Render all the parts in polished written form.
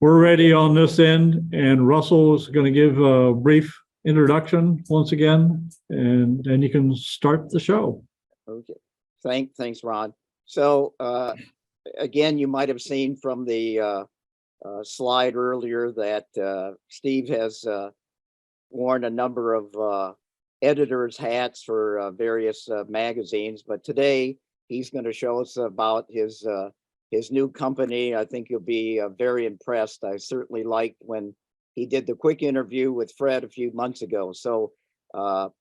We're ready on this end, and Russell is going to give a brief introduction once again, and then you can start the show. Okay. Thanks, Ron. So again, you might have seen from the slide earlier that Steve has worn a number of editors' hats for various magazines, but today he's going to show us about his new company. I think you'll be very impressed. I certainly liked when he did the quick interview with Fred a few months ago. So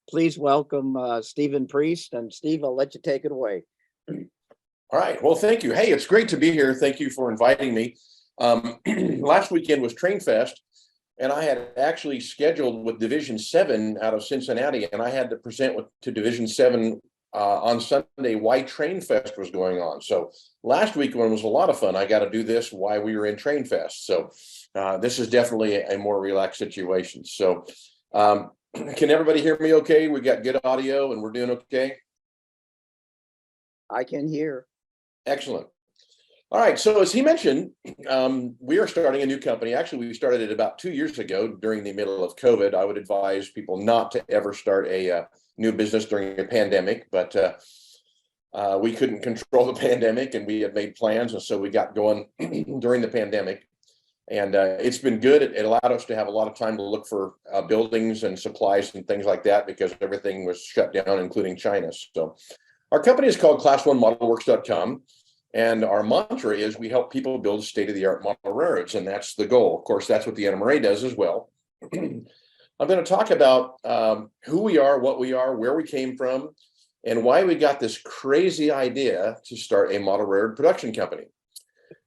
please welcome Stephen Priest. And Steve, I'll let you take it away. All right. Well, thank you. Hey, it's great to be here. Thank you for inviting me. Last weekend was Train Fest, and I had actually scheduled with Division 7 out of Cincinnati, and I had to present to Division 7 on Sunday why Train Fest was going on. So last week one was a lot of fun. I got to do this while we were in Train Fest. So this is definitely a more relaxed situation. So can everybody hear me okay? We got good audio and we're doing okay? I can hear. Excellent. All right. So as he mentioned, we are starting a new company. Actually, we started it about 2 years ago during the middle of COVID. I would advise people not to ever start a new business during a pandemic, but we couldn't control the pandemic, and we had made plans, and so we got going during the pandemic. And it's been good. It allowed us to have a lot of time to look for buildings and supplies and things like that because everything was shut down, including China. So our company is called Class1Modelworks.com. And our mantra is we help people build state-of-the-art model railroads, and that's the goal. Of course, that's what the NMRA does as well. I'm going to talk about who we are, what we are, where we came from, and why we got this crazy idea to start a model railroad production company.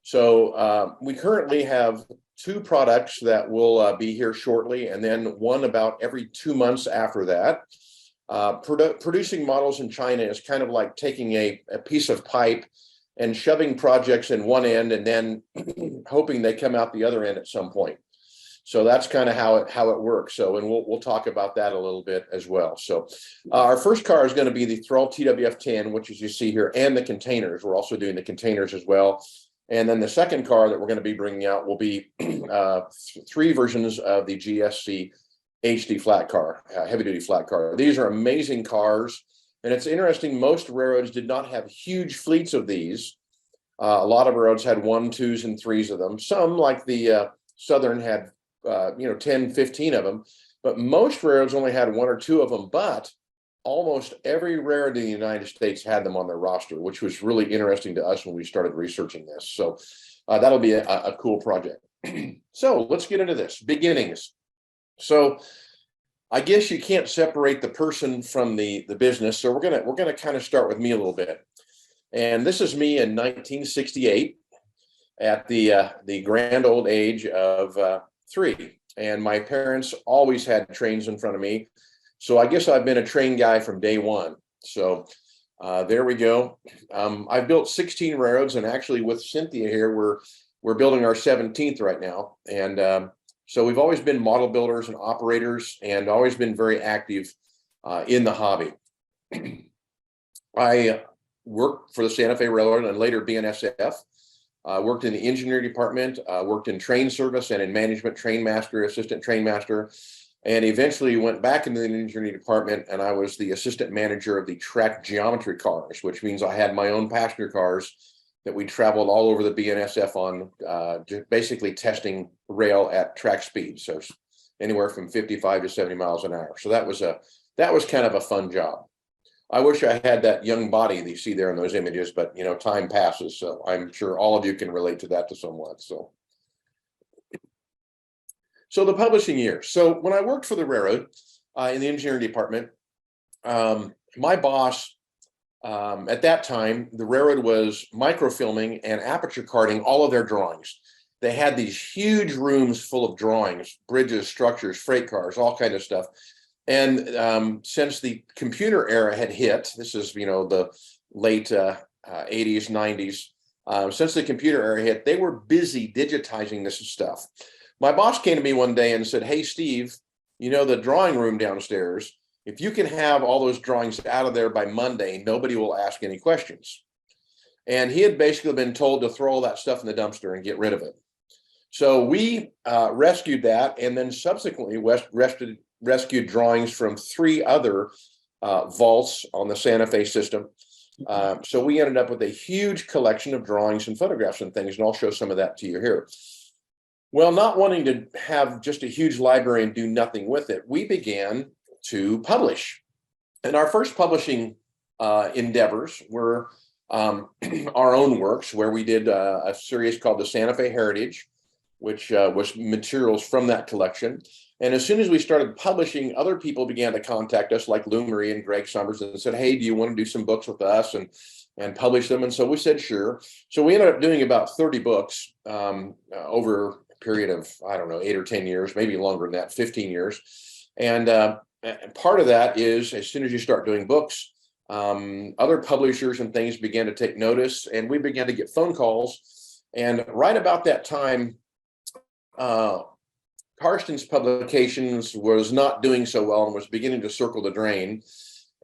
So we currently have 2 products that will be here shortly, and then one about every 2 months after that. Producing models in China is kind of like taking a piece of pipe and shoving projects in one end and then hoping they come out the other end at some point. So that's kind of how it works. So, and we'll talk about that a little bit as well. So our first car is going to be the Thrall TWF-10, which as you see here, and the containers. We're also doing the containers as well. And then the second car that we're going to be bringing out will be 3 versions of the GSC HD flat car, heavy duty flat car. These are amazing cars. And it's interesting, most railroads did not have huge fleets of these. A lot of railroads had 1, 2s, and 3s of them. Some, like the Southern, had 10, 15 of them. But most railroads only had 1 or 2 of them. But almost every railroad in the United States had them on their roster, which was really interesting to us when we started researching this. So that'll be a cool project. So let's get into this. Beginnings. So I guess you can't separate the person from the business, so we're gonna kind of start with me a little bit. And this is me in 1968 at the grand old age of 3. And my parents always had trains in front of me, so I guess I've been a train guy from day one. So there we go. I've built 16 railroads, and actually with Cynthia here, we're building our 17th right now. And so we've always been model builders and operators, and always been very active in the hobby. I worked for the Santa Fe Railroad and later BNSF. Worked in the engineering department, worked in train service and in management, train master, assistant train master, and eventually went back into the engineering department, and I was the assistant manager of the track geometry cars, which means I had my own passenger cars that we traveled all over the BNSF on, basically testing rail at track speed, so anywhere from 55 to 70 miles an hour. So that was kind of a fun job. I wish I had that young body that you see there in those images, but time passes, so I'm sure all of you can relate to that to somewhat. So the publishing year. So when I worked for the railroad in the engineering department, my boss. At that time, the railroad was microfilming and aperture carding all of their drawings. They had these huge rooms full of drawings, bridges, structures, freight cars, all kind of stuff. And since the computer era had hit, this is, the late 80s, 90s, since the computer era hit, they were busy digitizing this stuff. My boss came to me one day and said, "Hey, Steve, the drawing room downstairs, if you can have all those drawings out of there by Monday, nobody will ask any questions." And he had basically been told to throw all that stuff in the dumpster and get rid of it. So we rescued that, and then subsequently rescued drawings from 3 other vaults on the Santa Fe system. So we ended up with a huge collection of drawings and photographs and things, and I'll show some of that to you here. Well, not wanting to have just a huge library and do nothing with it, we began to publish. And our first publishing endeavors were our own works, where we did a series called the Santa Fe Heritage, which was materials from that collection. And as soon as we started publishing, other people began to contact us, like Lou Marie and Greg Summers, and said, hey, do you want to do some books with us and publish them? And so we said, sure. So we ended up doing about 30 books over a period of, I don't know, 8 or 10 years, maybe longer than that, 15 years. And part of that is, as soon as you start doing books, other publishers and things began to take notice, and we began to get phone calls. And right about that time, Karsten's Publications was not doing so well and was beginning to circle the drain.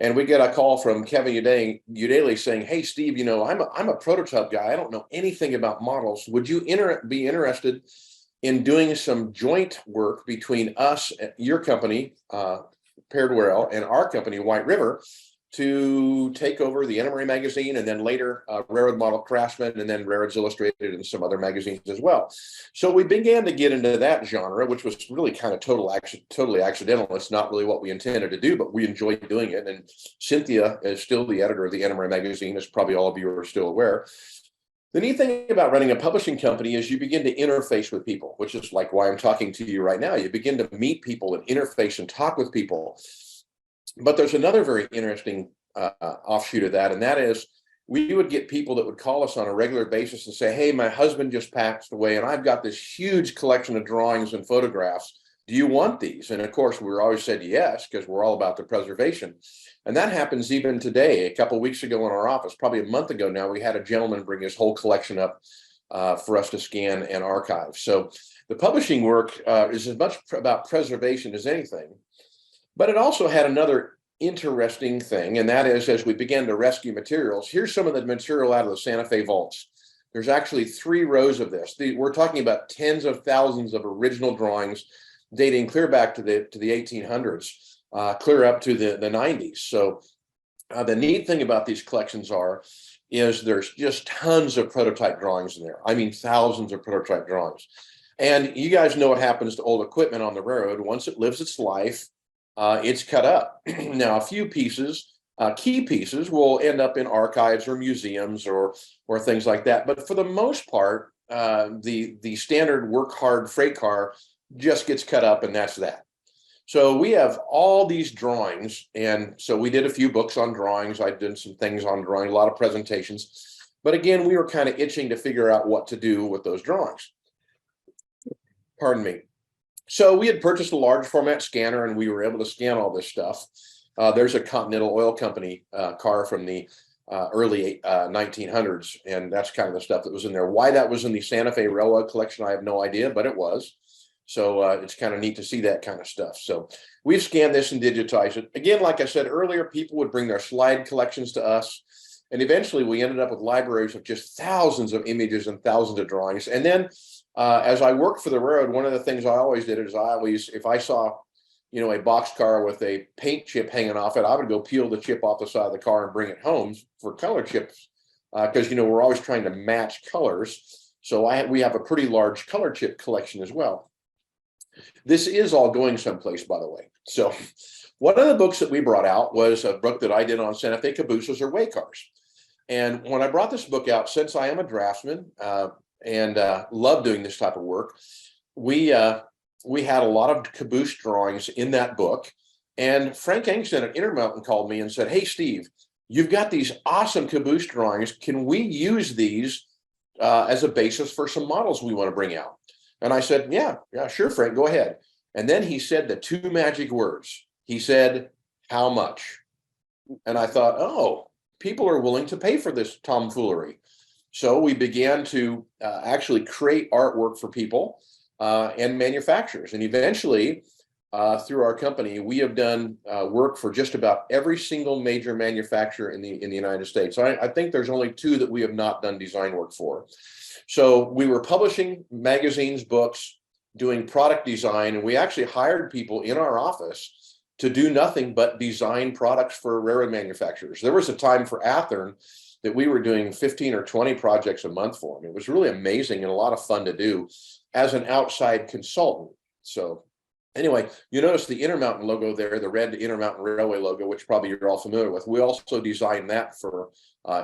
And we get a call from Kevin Udaley saying, hey, Steve, you know, I'm a prototype guy. I don't know anything about models. Would you be interested in doing some joint work between us, your company, Paired World, and our company, White River, to take over the NMRA magazine, and then later Railroad Model Craftsman, and then Railroads Illustrated, and some other magazines as well. So we began to get into that genre, which was really kind of totally accidental. It's not really what we intended to do, but we enjoyed doing it. And Cynthia is still the editor of the NMRA magazine, as probably all of you are still aware. The neat thing about running a publishing company is you begin to interface with people, which is like why I'm talking to you right now. You begin to meet people and interface and talk with people. But there's another very interesting offshoot of that, and that is we would get people that would call us on a regular basis and say, hey, my husband just passed away, and I've got this huge collection of drawings and photographs. Do you want these? And of course, we always said yes, because we're all about the preservation. And that happens even today. A couple of weeks ago in our office, probably a month ago now, we had a gentleman bring his whole collection up for us to scan and archive. So the publishing work is as much about preservation as anything. But it also had another interesting thing, and that is, as we began to rescue materials, here's some of the material out of the Santa Fe vaults. There's actually 3 rows of this. We're talking about tens of thousands of original drawings dating clear back to the 1800s, clear up to the 90s. So the neat thing about these collections is there's just tons of prototype drawings in there. I mean, thousands of prototype drawings. And you guys know what happens to old equipment on the railroad. Once it lives its life, it's cut up. Now, a few pieces, key pieces, will end up in archives or museums or things like that. But for the most part, the standard work hard freight car just gets cut up, and that's that. So we have all these drawings, and so we did a few books on drawings. I did some things on drawing, a lot of presentations. But again, we were kind of itching to figure out what to do with those drawings. Pardon me. So we had purchased a large format scanner, and we were able to scan all this stuff. There's a Continental Oil Company car from the early 1900s, and that's kind of the stuff that was in there. Why that was in the Santa Fe Railroad collection, I have no idea, but it was. So it's kind of neat to see that kind of stuff. So we've scanned this and digitized it. Again, like I said earlier, people would bring their slide collections to us, and eventually we ended up with libraries of just thousands of images and thousands of drawings. And then as I worked for the railroad, one of the things I always did is if I saw, you know, a boxcar with a paint chip hanging off it, I would go peel the chip off the side of the car and bring it home for color chips, because, you know, we're always trying to match colors. So we have a pretty large color chip collection as well. This is all going someplace, by the way. So one of the books that we brought out was a book that I did on Santa Fe cabooses or way cars. And when I brought this book out, since I am a draftsman and love doing this type of work, we had a lot of caboose drawings in that book. And Frank Angston at Intermountain called me and said, hey, Steve, you've got these awesome caboose drawings. Can we use these as a basis for some models we want to bring out? And I said, yeah, sure, Frank, go ahead. And then he said the 2 magic words. He said, how much? And I thought, oh, people are willing to pay for this tomfoolery. So we began to actually create artwork for people and manufacturers. And eventually through our company, we have done work for just about every single major manufacturer in the United States. I think there's only 2 that we have not done design work for. So we were publishing magazines, books, doing product design, and we actually hired people in our office to do nothing but design products for railroad manufacturers. There was a time for Athearn that we were doing 15 or 20 projects a month for them. It was really amazing and a lot of fun to do as an outside consultant. So anyway, you notice the Intermountain logo there, the red Intermountain Railway logo, which probably you're all familiar with. We also designed that for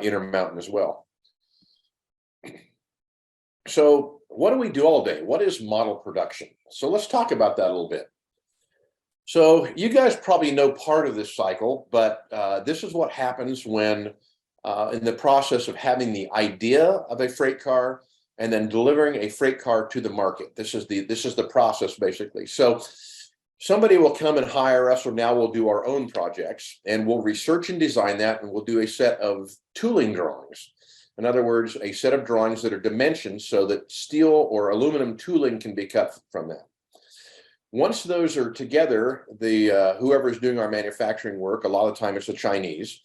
Intermountain as well. So what do we do all day? What is model production? So let's talk about that a little bit. So you guys probably know part of this cycle, but this is what happens when in the process of having the idea of a freight car and then delivering a freight car to the market. This is the process basically. So somebody will come and hire us, or now we'll do our own projects, and we'll research and design that, and we'll do a set of tooling drawings. In other words, a set of drawings that are dimensioned so that steel or aluminum tooling can be cut from that. Once those are together, whoever is doing our manufacturing work, a lot of the time it's the Chinese,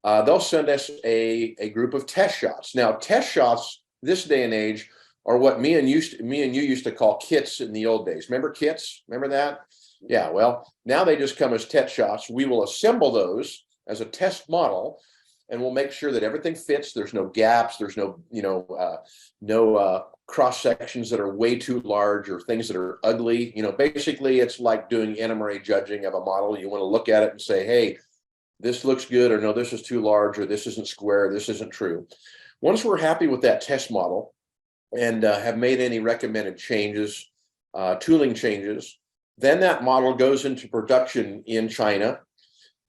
they'll send us a group of test shots. Now, test shots this day and age are what me and you used to call kits in the old days. Remember kits? Remember that? Yeah, well, now they just come as test shots. We will assemble those as a test model, and we'll make sure that everything fits. There's no gaps. There's no cross sections that are way too large or things that are ugly. Basically, it's like doing NMRA judging of a model. You want to look at it and say, hey, this looks good, or no, this is too large, or this isn't square, this isn't true. Once we're happy with that test model and have made any recommended changes, tooling changes, then that model goes into production in China,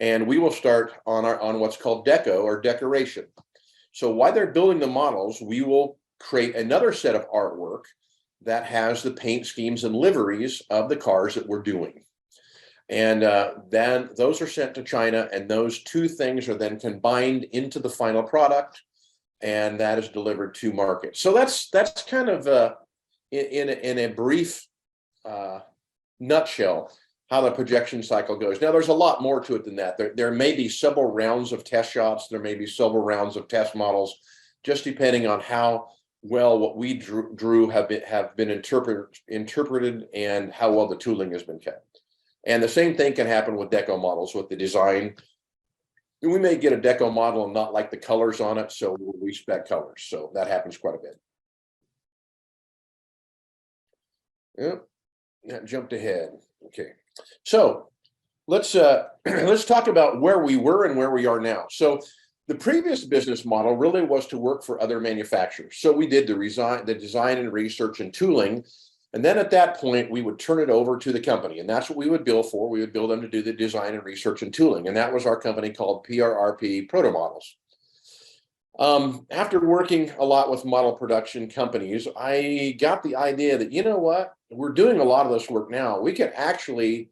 and we will start on what's called deco, or decoration. So while they're building the models, we will create another set of artwork that has the paint schemes and liveries of the cars that we're doing. And then those are sent to China, and those 2 things are then combined into the final product, and that is delivered to market. So that's kind of in a brief nutshell how the projection cycle goes. Now, there's a lot more to it than that. There may be several rounds of test shots. There may be several rounds of test models, just depending on how well what we drew have been interpreted and how well the tooling has been kept. And the same thing can happen with deco models with the design. We may get a deco model and not like the colors on it, so we'll respec colors. So that happens quite a bit. Yep, that jumped ahead. Okay, so let's talk about where we were and where we are now. So the previous business model really was to work for other manufacturers. So we did the design and research and tooling. And then at that point, we would turn it over to the company, and that's what we would bill for. We would bill them to do the design and research and tooling, and that was our company called PRRP Proto Models. After working a lot with model production companies, I got the idea that, you know what, we're doing a lot of this work now. We can actually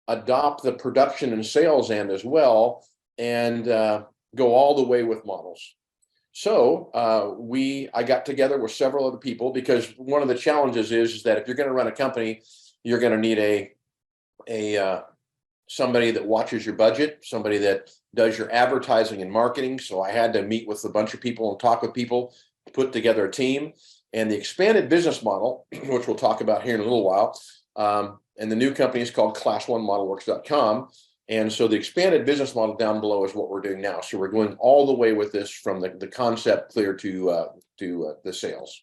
adopt the production and sales end as well, and go all the way with models. So I got together with several other people, because one of the challenges is that if you're going to run a company, you're going to need somebody that watches your budget, somebody that does your advertising and marketing. So I had to meet with a bunch of people and talk with people, put together a team. And the expanded business model, which we'll talk about here in a little while, and the new company is called class1modelworks.com. And so the expanded business model down below is what we're doing now. So we're going all the way with this from the concept clear to the sales.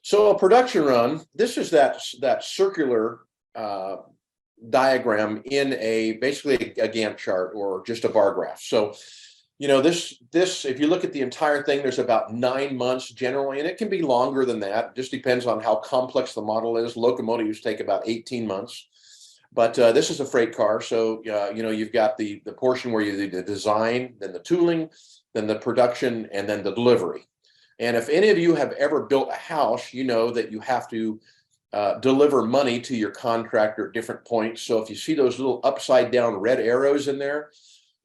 So a production run, this is that circular diagram in basically a Gantt chart or just a bar graph. So, this, if you look at the entire thing, there's about 9 months generally, and it can be longer than that. It just depends on how complex the model is. Locomotives take about 18 months. But this is a freight car, so you've got the portion where you do the design, then the tooling, then the production, and then the delivery. And if any of you have ever built a house, you know that you have to deliver money to your contractor at different points. So if you see those little upside down red arrows in there,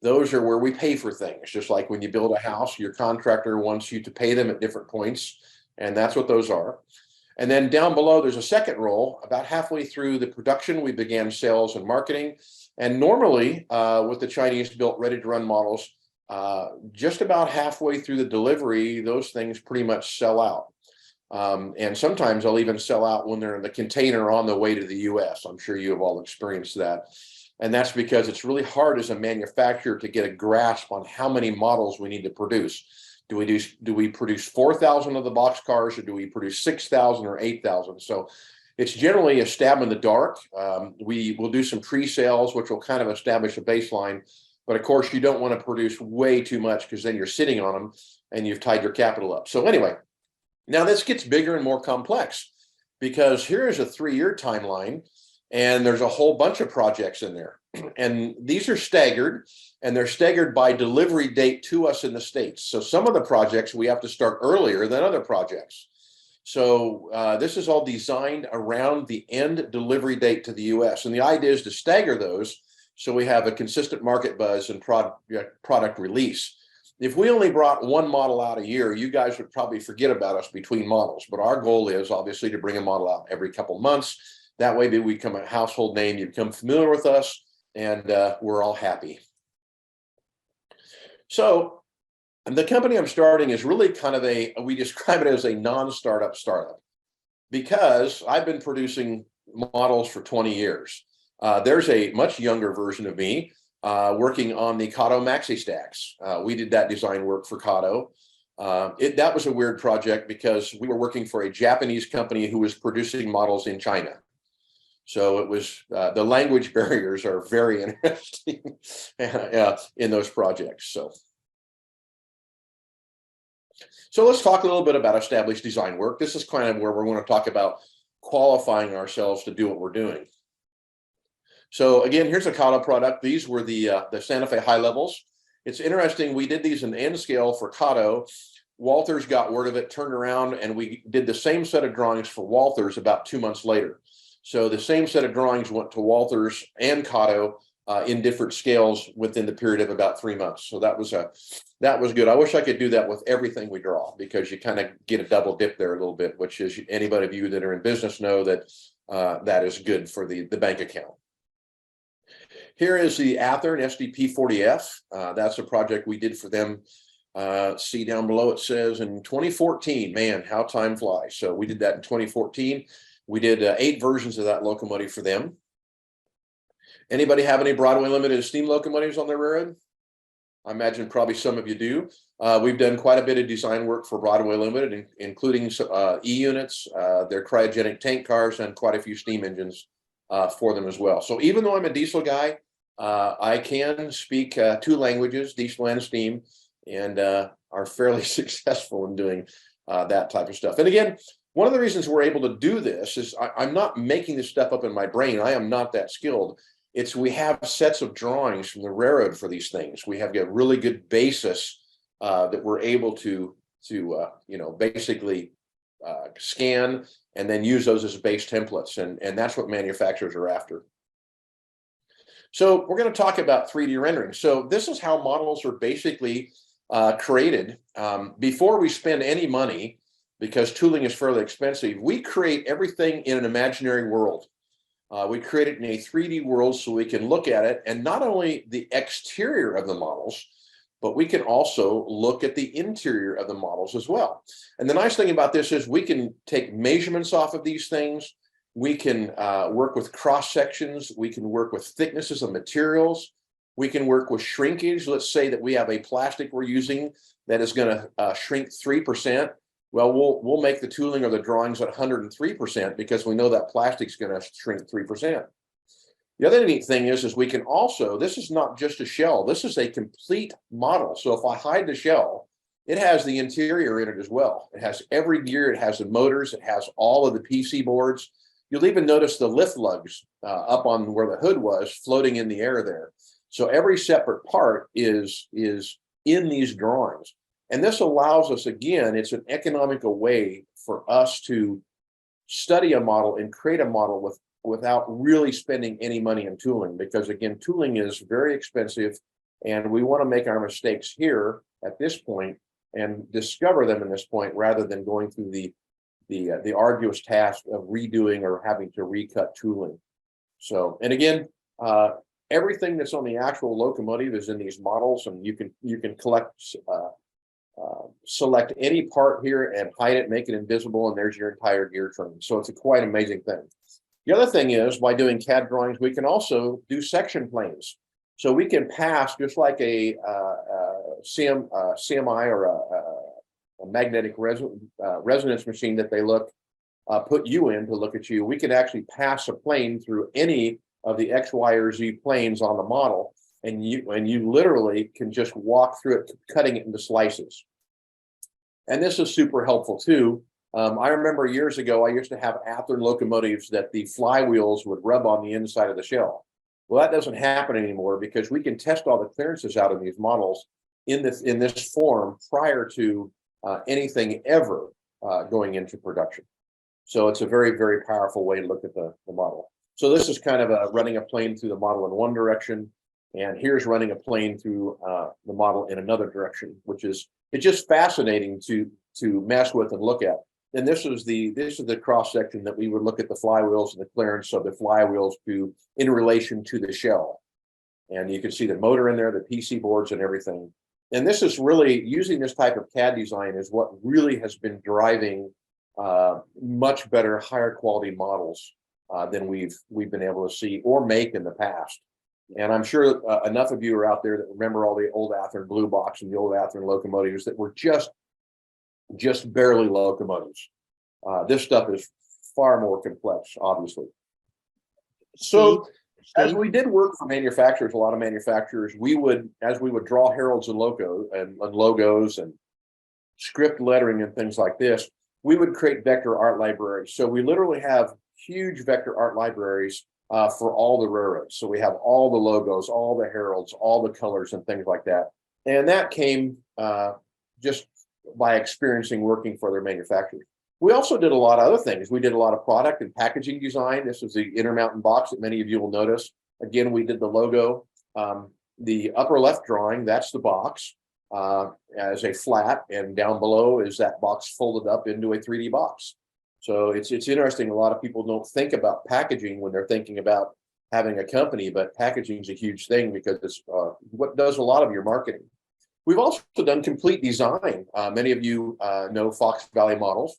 those are where we pay for things. Just like when you build a house, your contractor wants you to pay them at different points, and that's what those are. And then down below, there's a second roll. About halfway through the production, we began sales and marketing. And normally, with the Chinese-built ready-to-run models, just about halfway through the delivery, those things pretty much sell out. And sometimes they'll even sell out when they're in the container on the way to the US. I'm sure you have all experienced that. And that's because it's really hard as a manufacturer to get a grasp on how many models we need to produce. Do we produce 4,000 of the box cars, or do we produce 6,000 or 8,000? So it's generally a stab in the dark. We will do some pre-sales, which will kind of establish a baseline. But of course, you don't want to produce way too much, because then you're sitting on them and you've tied your capital up. So anyway, now this gets bigger and more complex, because here is a 3-year timeline, and there's a whole bunch of projects in there. And these are staggered, and they're staggered by delivery date to us in the States. So some of the projects we have to start earlier than other projects. So this is all designed around the end delivery date to the US. And the idea is to stagger those so we have a consistent market buzz and product release. If we only brought one model out a year, you guys would probably forget about us between models. But our goal is obviously to bring a model out every couple months. That way we become a household name, you become familiar with us, and we're all happy. So the company I'm starting is really kind of we describe it as a non-startup startup, because I've been producing models for 20 years. There's a much younger version of me working on the Kato Maxi Stacks. We did that design work for Kato. That was a weird project, because we were working for a Japanese company who was producing models in China. So it was, the language barriers are very interesting in those projects. So let's talk a little bit about established design work. This is kind of where we're going to talk about qualifying ourselves to do what we're doing. So again, here's a Kato product. These were the Santa Fe high levels. It's interesting, we did these in N scale for Kato. Walthers got word of it, turned around, and we did the same set of drawings for Walthers about 2 months later. So the same set of drawings went to Walthers and Kato in different scales within the period of about 3 months. So that was good. I wish I could do that with everything we draw, because you kind of get a double dip there a little bit, which is, anybody of you that are in business know that that is good for the bank account. Here is the Athearn SDP40F. That's a project we did for them. See down below, it says in 2014. Man, how time flies. So we did that in 2014. We did 8 versions of that locomotive for them. Anybody have any Broadway Limited steam locomotives on their railroad? I imagine probably some of you do. We've done quite a bit of design work for Broadway Limited, including E-units, their cryogenic tank cars, and quite a few steam engines for them as well. So even though I'm a diesel guy, I can speak 2 languages, diesel and steam, and are fairly successful in doing that type of stuff. And again, one of the reasons we're able to do this is I'm not making this stuff up in my brain. I am not that skilled. We have sets of drawings from the railroad for these things. We have a really good basis that we're able to basically scan and then use those as base templates. And that's what manufacturers are after. So we're going to talk about 3D rendering. So this is how models are basically created. Before we spend any money, because tooling is fairly expensive, we create everything in an imaginary world. We create it in a 3D world so we can look at it, and not only the exterior of the models, but we can also look at the interior of the models as well. And the nice thing about this is we can take measurements off of these things. We can work with cross sections. We can work with thicknesses of materials. We can work with shrinkage. Let's say that we have a plastic we're using that is going to shrink 3%. Well, we'll make the tooling or the drawings at 103%, because we know that plastic's going to shrink 3%. The other neat thing is we can also, this is not just a shell, this is a complete model. So if I hide the shell, it has the interior in it as well. It has every gear, it has the motors, it has all of the PC boards. You'll even notice the lift lugs up on where the hood was floating in the air there. So every separate part is in these drawings. And this allows us, again, it's an economical way for us to study a model and create a model without really spending any money in tooling, because again, tooling is very expensive, and we want to make our mistakes here at this point and discover them in this point, rather than going through the the arduous task of redoing or having to recut tooling. So, and again, everything that's on the actual locomotive is in these models, and you can select any part here and hide it, make it invisible, and there's your entire gear train. So it's a quite amazing thing. The other thing is, by doing CAD drawings, we can also do section planes. So we can pass, just like a CMI or a magnetic resonance machine that they put you in to look at you. We can actually pass a plane through any of the X, Y, or Z planes on the model, and you literally can just walk through it, cutting it into slices. And this is super helpful too. I remember years ago, I used to have Athearn locomotives that the flywheels would rub on the inside of the shell. Well, that doesn't happen anymore because we can test all the clearances out of these models in this form prior to anything ever going into production. So it's a very, very powerful way to look at the model. So this is kind of running a plane through the model in one direction, and here's running a plane through the model in another direction, which is, it's just fascinating to mess with and look at. And this is the cross section that we would look at the flywheels and the clearance of the flywheels in relation to the shell. And you can see the motor in there, the PC boards and everything. And this is really, using this type of CAD design is what really has been driving much better, higher quality models than we've been able to see or make in the past. And I'm sure enough of you are out there that remember all the old Athearn Blue Box and the old Athearn locomotives that were just barely locomotives. This stuff is far more complex, obviously. So as we did work for manufacturers, a lot of manufacturers, as we would draw heralds and logos and script lettering and things like this, we would create vector art libraries. So we literally have huge vector art libraries for all the railroads. So we have all the logos, all the heralds, all the colors and things like that. And that came just by experiencing working for their manufacturers. We also did a lot of other things. We did a lot of product and packaging design. This was the Intermountain box that many of you will notice. Again, we did the logo. The upper left drawing, that's the box as a flat, and down below is that box folded up into a 3D box. So it's interesting. A lot of people don't think about packaging when they're thinking about having a company, but packaging is a huge thing because it's what does a lot of your marketing. We've also done complete design. Many of you know Fox Valley Models.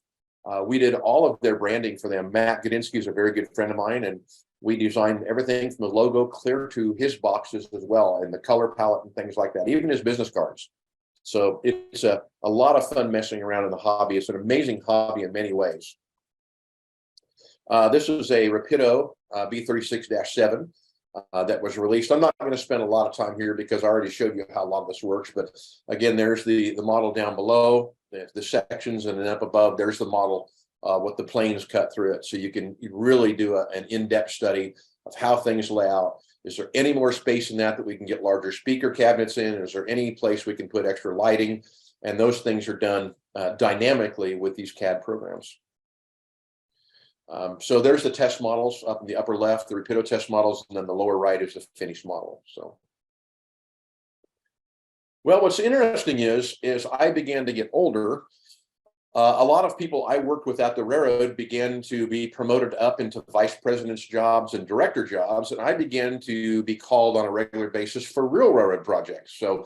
We did all of their branding for them. Matt Godinsky is a very good friend of mine, and we designed everything from the logo clear to his boxes as well, and the color palette and things like that, even his business cards. So it's a lot of fun messing around in the hobby. It's an amazing hobby in many ways. This is a Rapido B36-7 that was released. I'm not going to spend a lot of time here because I already showed you how a lot of this works. But again, there's the model down below, the sections, and then up above, there's the model with the planes cut through it. So you can really do an in-depth study of how things lay out. Is there any more space in that we can get larger speaker cabinets in? Is there any place we can put extra lighting? And those things are done dynamically with these CAD programs. So there's the test models up in the upper left, the Rapido test models, and then the lower right is the finished model. So, well, what's interesting is I began to get older. A lot of people I worked with at the railroad began to be promoted up into vice president's jobs and director jobs, and I began to be called on a regular basis for real railroad projects. So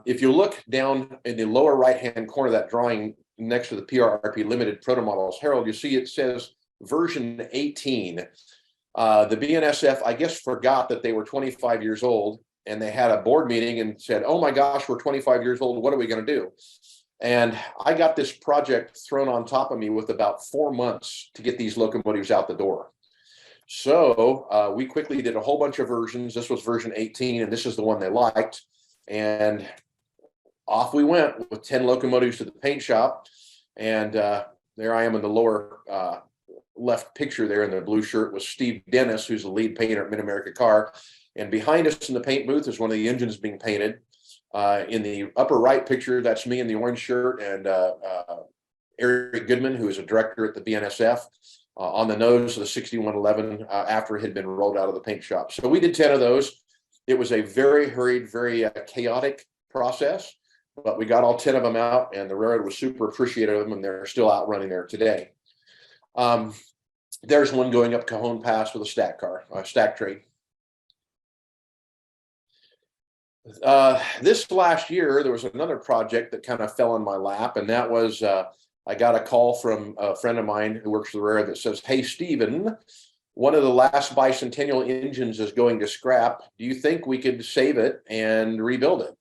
if you look down in the lower right-hand corner of that drawing next to the PRRP Limited Proto Models Herald, you see it says version 18. The BNSF, I guess, forgot that they were 25 years old, and they had a board meeting and said, oh my gosh, we're 25 years old. What are we going to do? And I got this project thrown on top of me with about 4 months to get these locomotives out the door. So we quickly did a whole bunch of versions. This was version 18, and this is the one they liked. And off we went with 10 locomotives to the paint shop. And there I am in the lower left picture there in the blue shirt with Steve Dennis, who's the lead painter at Mid-America Car. And behind us in the paint booth is one of the engines being painted. In the upper right picture, that's me in the orange shirt, and Eric Goodman, who is a director at the BNSF, on the nose of the 6111 after it had been rolled out of the paint shop. So we did 10 of those. It was a very hurried, very chaotic process, but we got all 10 of them out, and the railroad was super appreciative of them, and they're still out running there today. There's one going up Cajon Pass with a stack train. This last year, there was another project that kind of fell in my lap, and that was I got a call from a friend of mine who works for the railroad that says, "Hey, Stephen, one of the last bicentennial engines is going to scrap. Do you think we could save it and rebuild it?"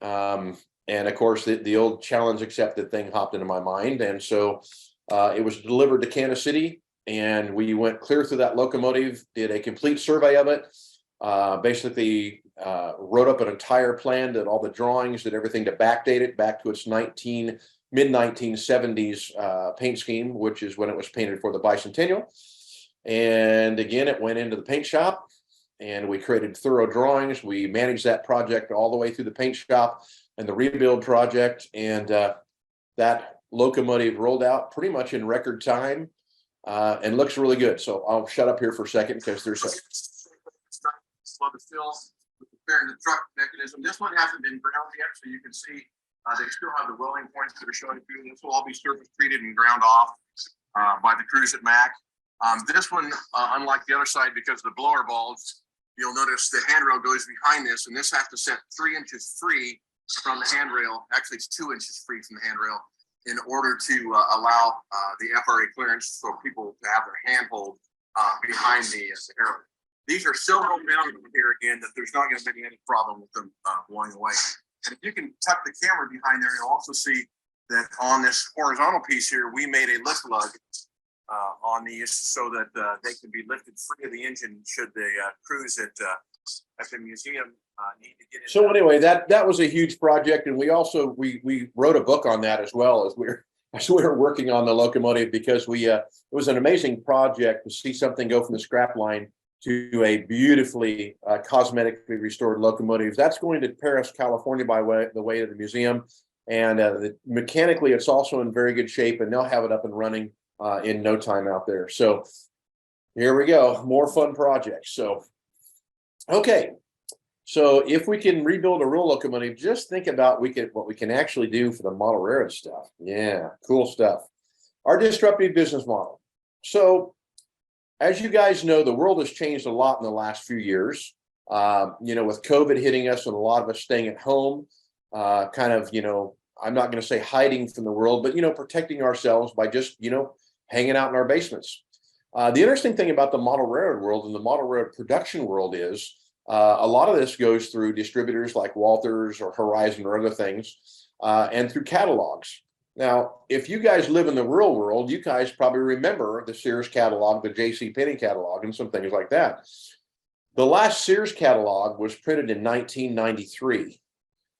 And of course, the old challenge accepted thing hopped into my mind, and so it was delivered to Kansas City, and we went clear through that locomotive, did a complete survey of it, basically wrote up an entire plan, did all the drawings, did everything to backdate it back to its mid-1970s paint scheme, which is when it was painted for the bicentennial. And again, it went into the paint shop, and we created thorough drawings. We managed that project all the way through the paint shop and the rebuild project, and that locomotive rolled out pretty much in record time, and looks really good. So I'll shut up here for a second because there's preparing the truck mechanism. This one hasn't been ground yet, so you can see they still have the welding points that are showing through. This will all be surface treated and ground off by the crews at Mac. This one, unlike the other side, because of the blower balls, you'll notice the handrail goes behind this, and this has to set 3 inches free from the handrail. Actually, it's 2 inches free from the handrail in order to allow the FRA clearance for people to have their handhold behind the arrow. These are so well mounted here again that there's not going to be any problem with them blowing away. And if you can tuck the camera behind there, you'll also see that on this horizontal piece here, we made a lift lug on these so that they can be lifted free of the engine should the crews at the museum need to get in. So anyway, that was a huge project, and we also we wrote a book on that as well as we were working on the locomotive, because it was an amazing project to see something go from the scrap line to a beautifully cosmetically restored locomotive. That's going to Paris, California by the way of the museum, and mechanically it's also in very good shape, and they'll have it up and running in no time out there. So here we go, more fun projects. So okay, so if we can rebuild a real locomotive, just think about what we can actually do for the model railroad stuff. Yeah, cool stuff. Our disruptive business model. So as you guys know, the world has changed a lot in the last few years. With COVID hitting us and a lot of us staying at home, kind of, I'm not going to say hiding from the world, but, protecting ourselves by just, hanging out in our basements. The interesting thing about the model railroad world and the model railroad production world is a lot of this goes through distributors like Walters or Horizon or other things, and through catalogs. Now, if you guys live in the real world, you guys probably remember the Sears catalog, the JCPenney catalog, and some things like that. The last Sears catalog was printed in 1993.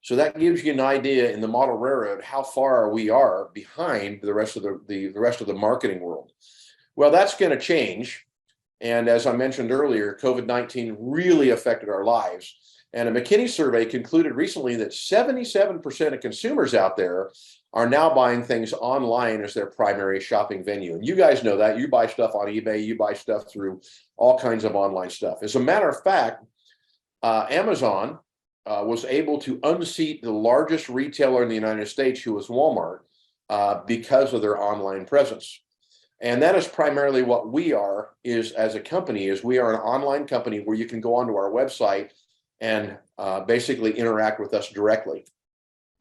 So that gives you an idea in the model railroad how far we are behind the rest of the marketing world. Well, that's going to change. And as I mentioned earlier, COVID-19 really affected our lives. And a McKinney survey concluded recently that 77% of consumers out there are now buying things online as their primary shopping venue. And you guys know that. You buy stuff on eBay, you buy stuff through all kinds of online stuff. As a matter of fact, Amazon was able to unseat the largest retailer in the United States, who was Walmart, because of their online presence. And that is primarily what we are as a company, is we are an online company where you can go onto our website and basically interact with us directly.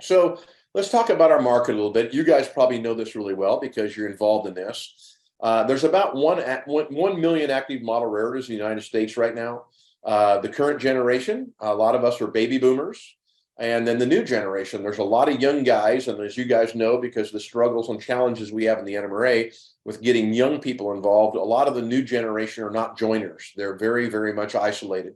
So let's talk about our market a little bit. You guys probably know this really well because you're involved in this. There's about 1 million active model railroaders in the United States right now. The current generation, a lot of us are baby boomers. And then the new generation, there's a lot of young guys. And as you guys know, because of the struggles and challenges we have in the NMRA with getting young people involved, a lot of the new generation are not joiners. They're very, very much isolated.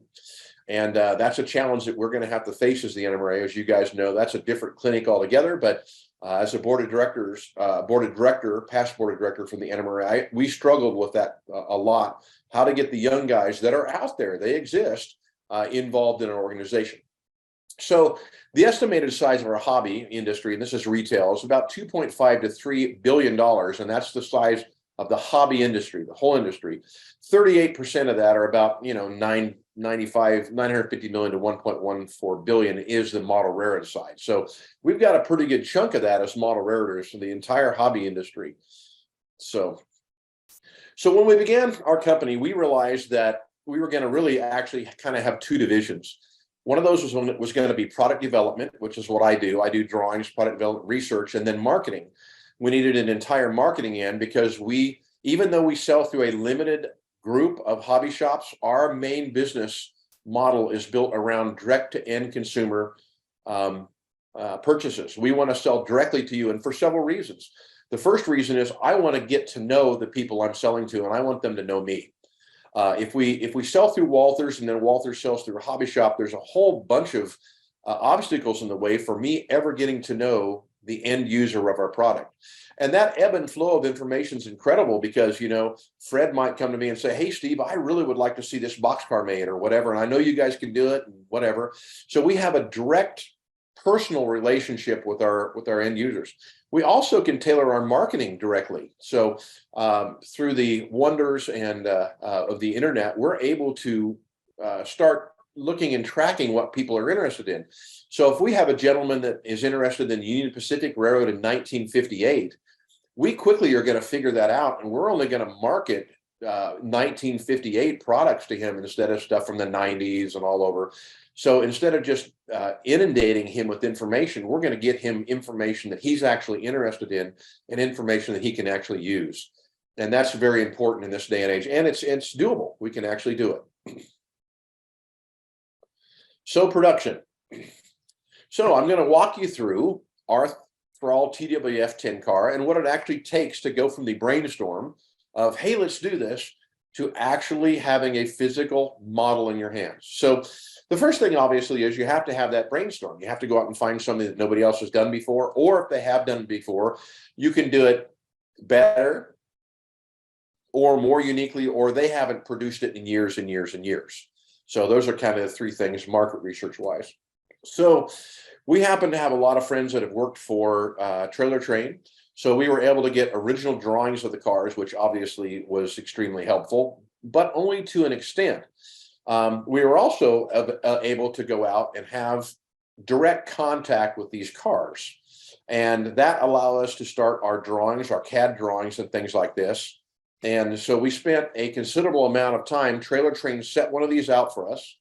And that's a challenge that we're going to have to face as the NMRA. As you guys know, that's a different clinic altogether. But as a past board of director from the NMRA, we struggled with that a lot. How to get the young guys that are out there, they exist, involved in an organization. So the estimated size of our hobby industry, and this is retail, is about $2.5 to $3 billion. And that's the size of the hobby industry, the whole industry. 38% of that, are about 950 million to 1.14 billion, is the model rarity side. So we've got a pretty good chunk of that as model raritors for the entire hobby industry. So when we began our company, we realized that we were going to really actually kind of have two divisions. One of those was going to be product development, which is what I do. I do drawings, product development, research, and then marketing. We needed an entire marketing end because even though we sell through a limited group of hobby shops, our main business model is built around direct to end consumer purchases. We want to sell directly to you, and for several reasons. The first reason is I want to get to know the people I'm selling to, and I want them to know me. If we sell through Walthers and then Walthers sells through a hobby shop, there's a whole bunch of obstacles in the way for me ever getting to know the end user of our product. And that ebb and flow of information is incredible because, Fred might come to me and say, hey, Steve, I really would like to see this boxcar made or whatever. And I know you guys can do it and whatever. So we have a direct personal relationship with our end users. We also can tailor our marketing directly. So through the wonders and of the internet, we're able to start looking and tracking what people are interested in. So if we have a gentleman that is interested in the Union Pacific Railroad in 1958, we quickly are going to figure that out, and we're only going to market 1958 products to him instead of stuff from the 90s and all over. So instead of just inundating him with information, we're going to get him information that he's actually interested in and information that he can actually use. And that's very important in this day and age. And it's doable. We can actually do it. So production. So I'm going to walk you through our Thrall TWF-10 car and what it actually takes to go from the brainstorm of, hey, let's do this, to actually having a physical model in your hands. So the first thing, obviously, is you have to have that brainstorm. You have to go out and find something that nobody else has done before, or if they have done it before, you can do it better or more uniquely, or they haven't produced it in years and years and years. So those are kind of the three things market research wise. So we happen to have a lot of friends that have worked for Trailer Train. So we were able to get original drawings of the cars, which obviously was extremely helpful, but only to an extent. We were also able to go out and have direct contact with these cars. And that allowed us to start our drawings, our CAD drawings and things like this. And so we spent a considerable amount of time. Trailer Train set one of these out for us,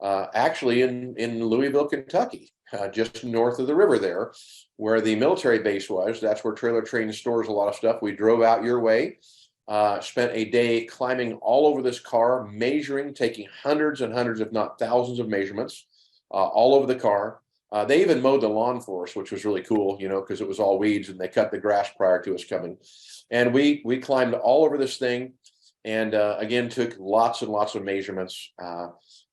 actually in Louisville, Kentucky, just north of the river there, where the military base was. That's where Trailer Train stores a lot of stuff. We drove out your way, spent a day climbing all over this car, measuring, taking hundreds and hundreds, if not thousands of measurements all over the car. They even mowed the lawn for us, which was really cool, because it was all weeds and they cut the grass prior to us coming. And we climbed all over this thing and again, took lots and lots of measurements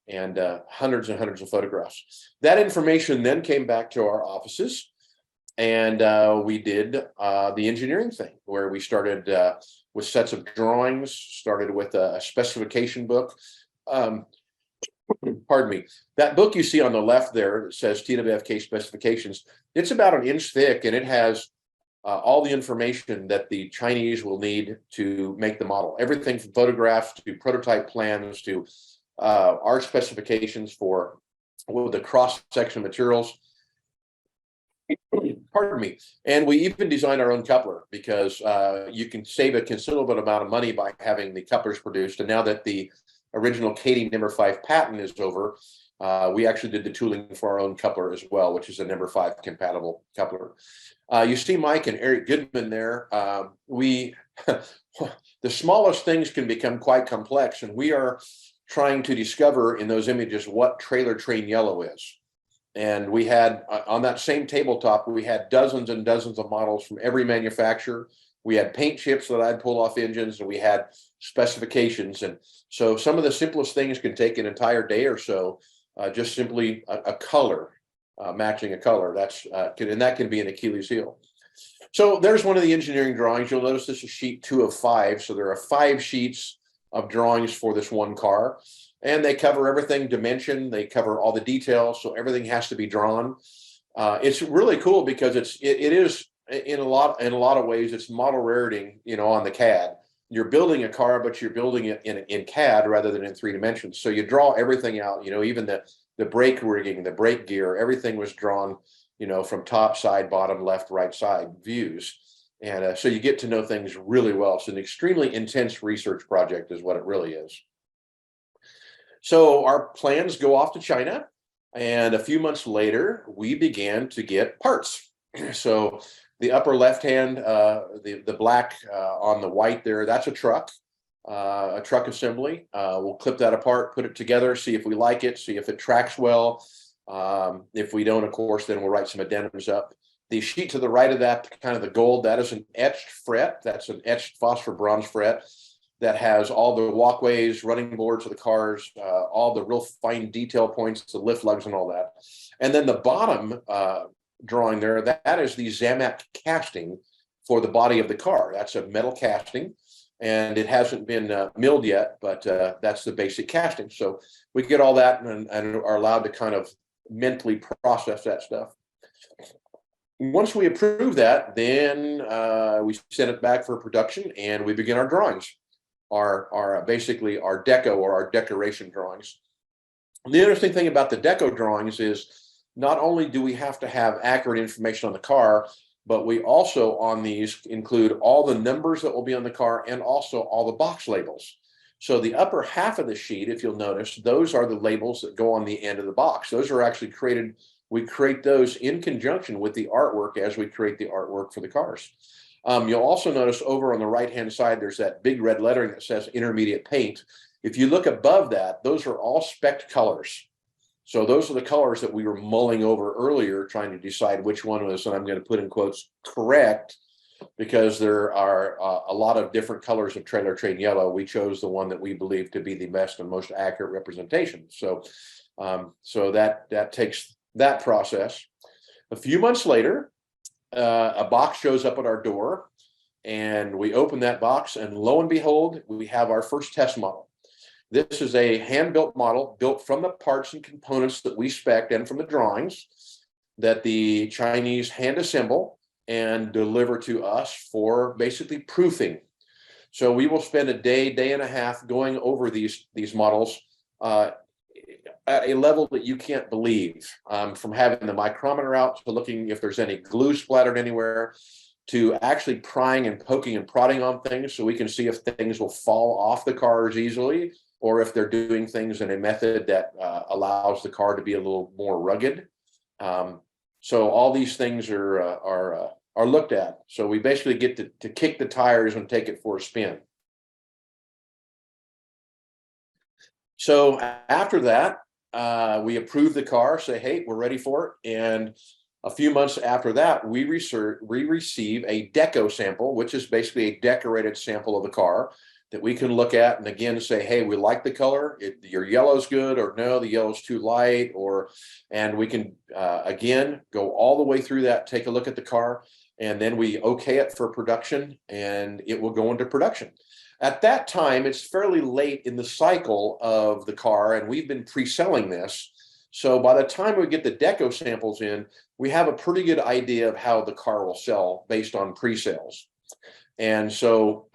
and hundreds of photographs. That information then came back to our offices, and we did the engineering thing where we started with sets of drawings, started with a specification book. Pardon me. That book you see on the left there that says TWFK specifications, it's about an inch thick, and it has all the information that the Chinese will need to make the model. Everything from photographs to prototype plans to our specifications for the cross-section materials. Pardon me. And we even designed our own coupler because you can save a considerable amount of money by having the couplers produced. And now that the original Katie number 5 patent is over, we actually did the tooling for our own coupler as well, which is a number 5 compatible coupler. You see Mike and Eric Goodman there. The smallest things can become quite complex, and we are trying to discover in those images what Trailer Train yellow is. And we had on that same tabletop, we had dozens and dozens of models from every manufacturer. We had paint chips that I'd pull off engines, and we had specifications. And so some of the simplest things can take an entire day or so, just simply a color, matching a color. And that can be an Achilles heel. So there's one of the engineering drawings. You'll notice this is sheet 2 of 5. So there are 5 sheets of drawings for this one car, and they cover everything, dimension, they cover all the details. So everything has to be drawn. It's really cool because it is in a lot of ways, it's model raring, on the CAD. You're building a car, but you're building it in CAD rather than in 3 dimensions. So you draw everything out, even the brake rigging, the brake gear, everything was drawn, from top, side, bottom, left, right side views. And so you get to know things really well. It's an extremely intense research project is what it really is. So our plans go off to China, and a few months later, we began to get parts. So the upper left hand, the black on the white there, that's a truck assembly. We'll clip that apart, put it together, see if we like it, see if it tracks well. If we don't, of course, then we'll write some addendums up. The sheet to the right of that, kind of the gold, that is an etched fret. That's an etched phosphor bronze fret that has all the walkways, running boards of the cars, all the real fine detail points, the lift lugs and all that. And then the bottom drawing there, that is the Zamac casting for the body of the car. That's a metal casting, and it hasn't been milled yet, but that's the basic casting. So we get all that and are allowed to kind of mentally process that stuff. Once we approve that, then we send it back for production, and we begin our drawings, basically our deco or our decoration drawings. The interesting thing about the deco drawings is not only do we have to have accurate information on the car, but we also on these include all the numbers that will be on the car and also all the box labels. So the upper half of the sheet, if you'll notice, those are the labels that go on the end of the box. Those are actually created. We create those in conjunction with the artwork as we create the artwork for the cars. You'll also notice over on the right-hand side, there's that big red lettering that says intermediate paint. If you look above that, those are all spec'd colors. So those are the colors that we were mulling over earlier, trying to decide which one was, and I'm going to put in quotes, correct, because there are a lot of different colors of trailer train yellow. We chose the one that we believe to be the best and most accurate representation. So, so that takes that process. A few months later, a box shows up at our door, and we open that box, and lo and behold, we have our first test model. This is a hand-built model built from the parts and components that we spec'd and from the drawings that the Chinese hand assemble and deliver to us for basically proofing. So we will spend a day and a half going over these models at a level that you can't believe, from having the micrometer out to looking if there's any glue splattered anywhere, to actually prying and poking and prodding on things so we can see if things will fall off the cars easily, or if they're doing things in a method that allows the car to be a little more rugged. So all these things are looked at. So we basically get to kick the tires and take it for a spin. So after that, we approve the car, say, hey, we're ready for it. And a few months after that, we receive a deco sample, which is basically a decorated sample of the car that we can look at and again say, hey, we like the color, your yellow's good, or no, the yellow's too light, and we can again go all the way through that, take a look at the car, and then we okay it for production, and it will go into production. At that time, it's fairly late in the cycle of the car, and we've been pre-selling this. So by the time we get the deco samples in, we have a pretty good idea of how the car will sell based on pre-sales. And so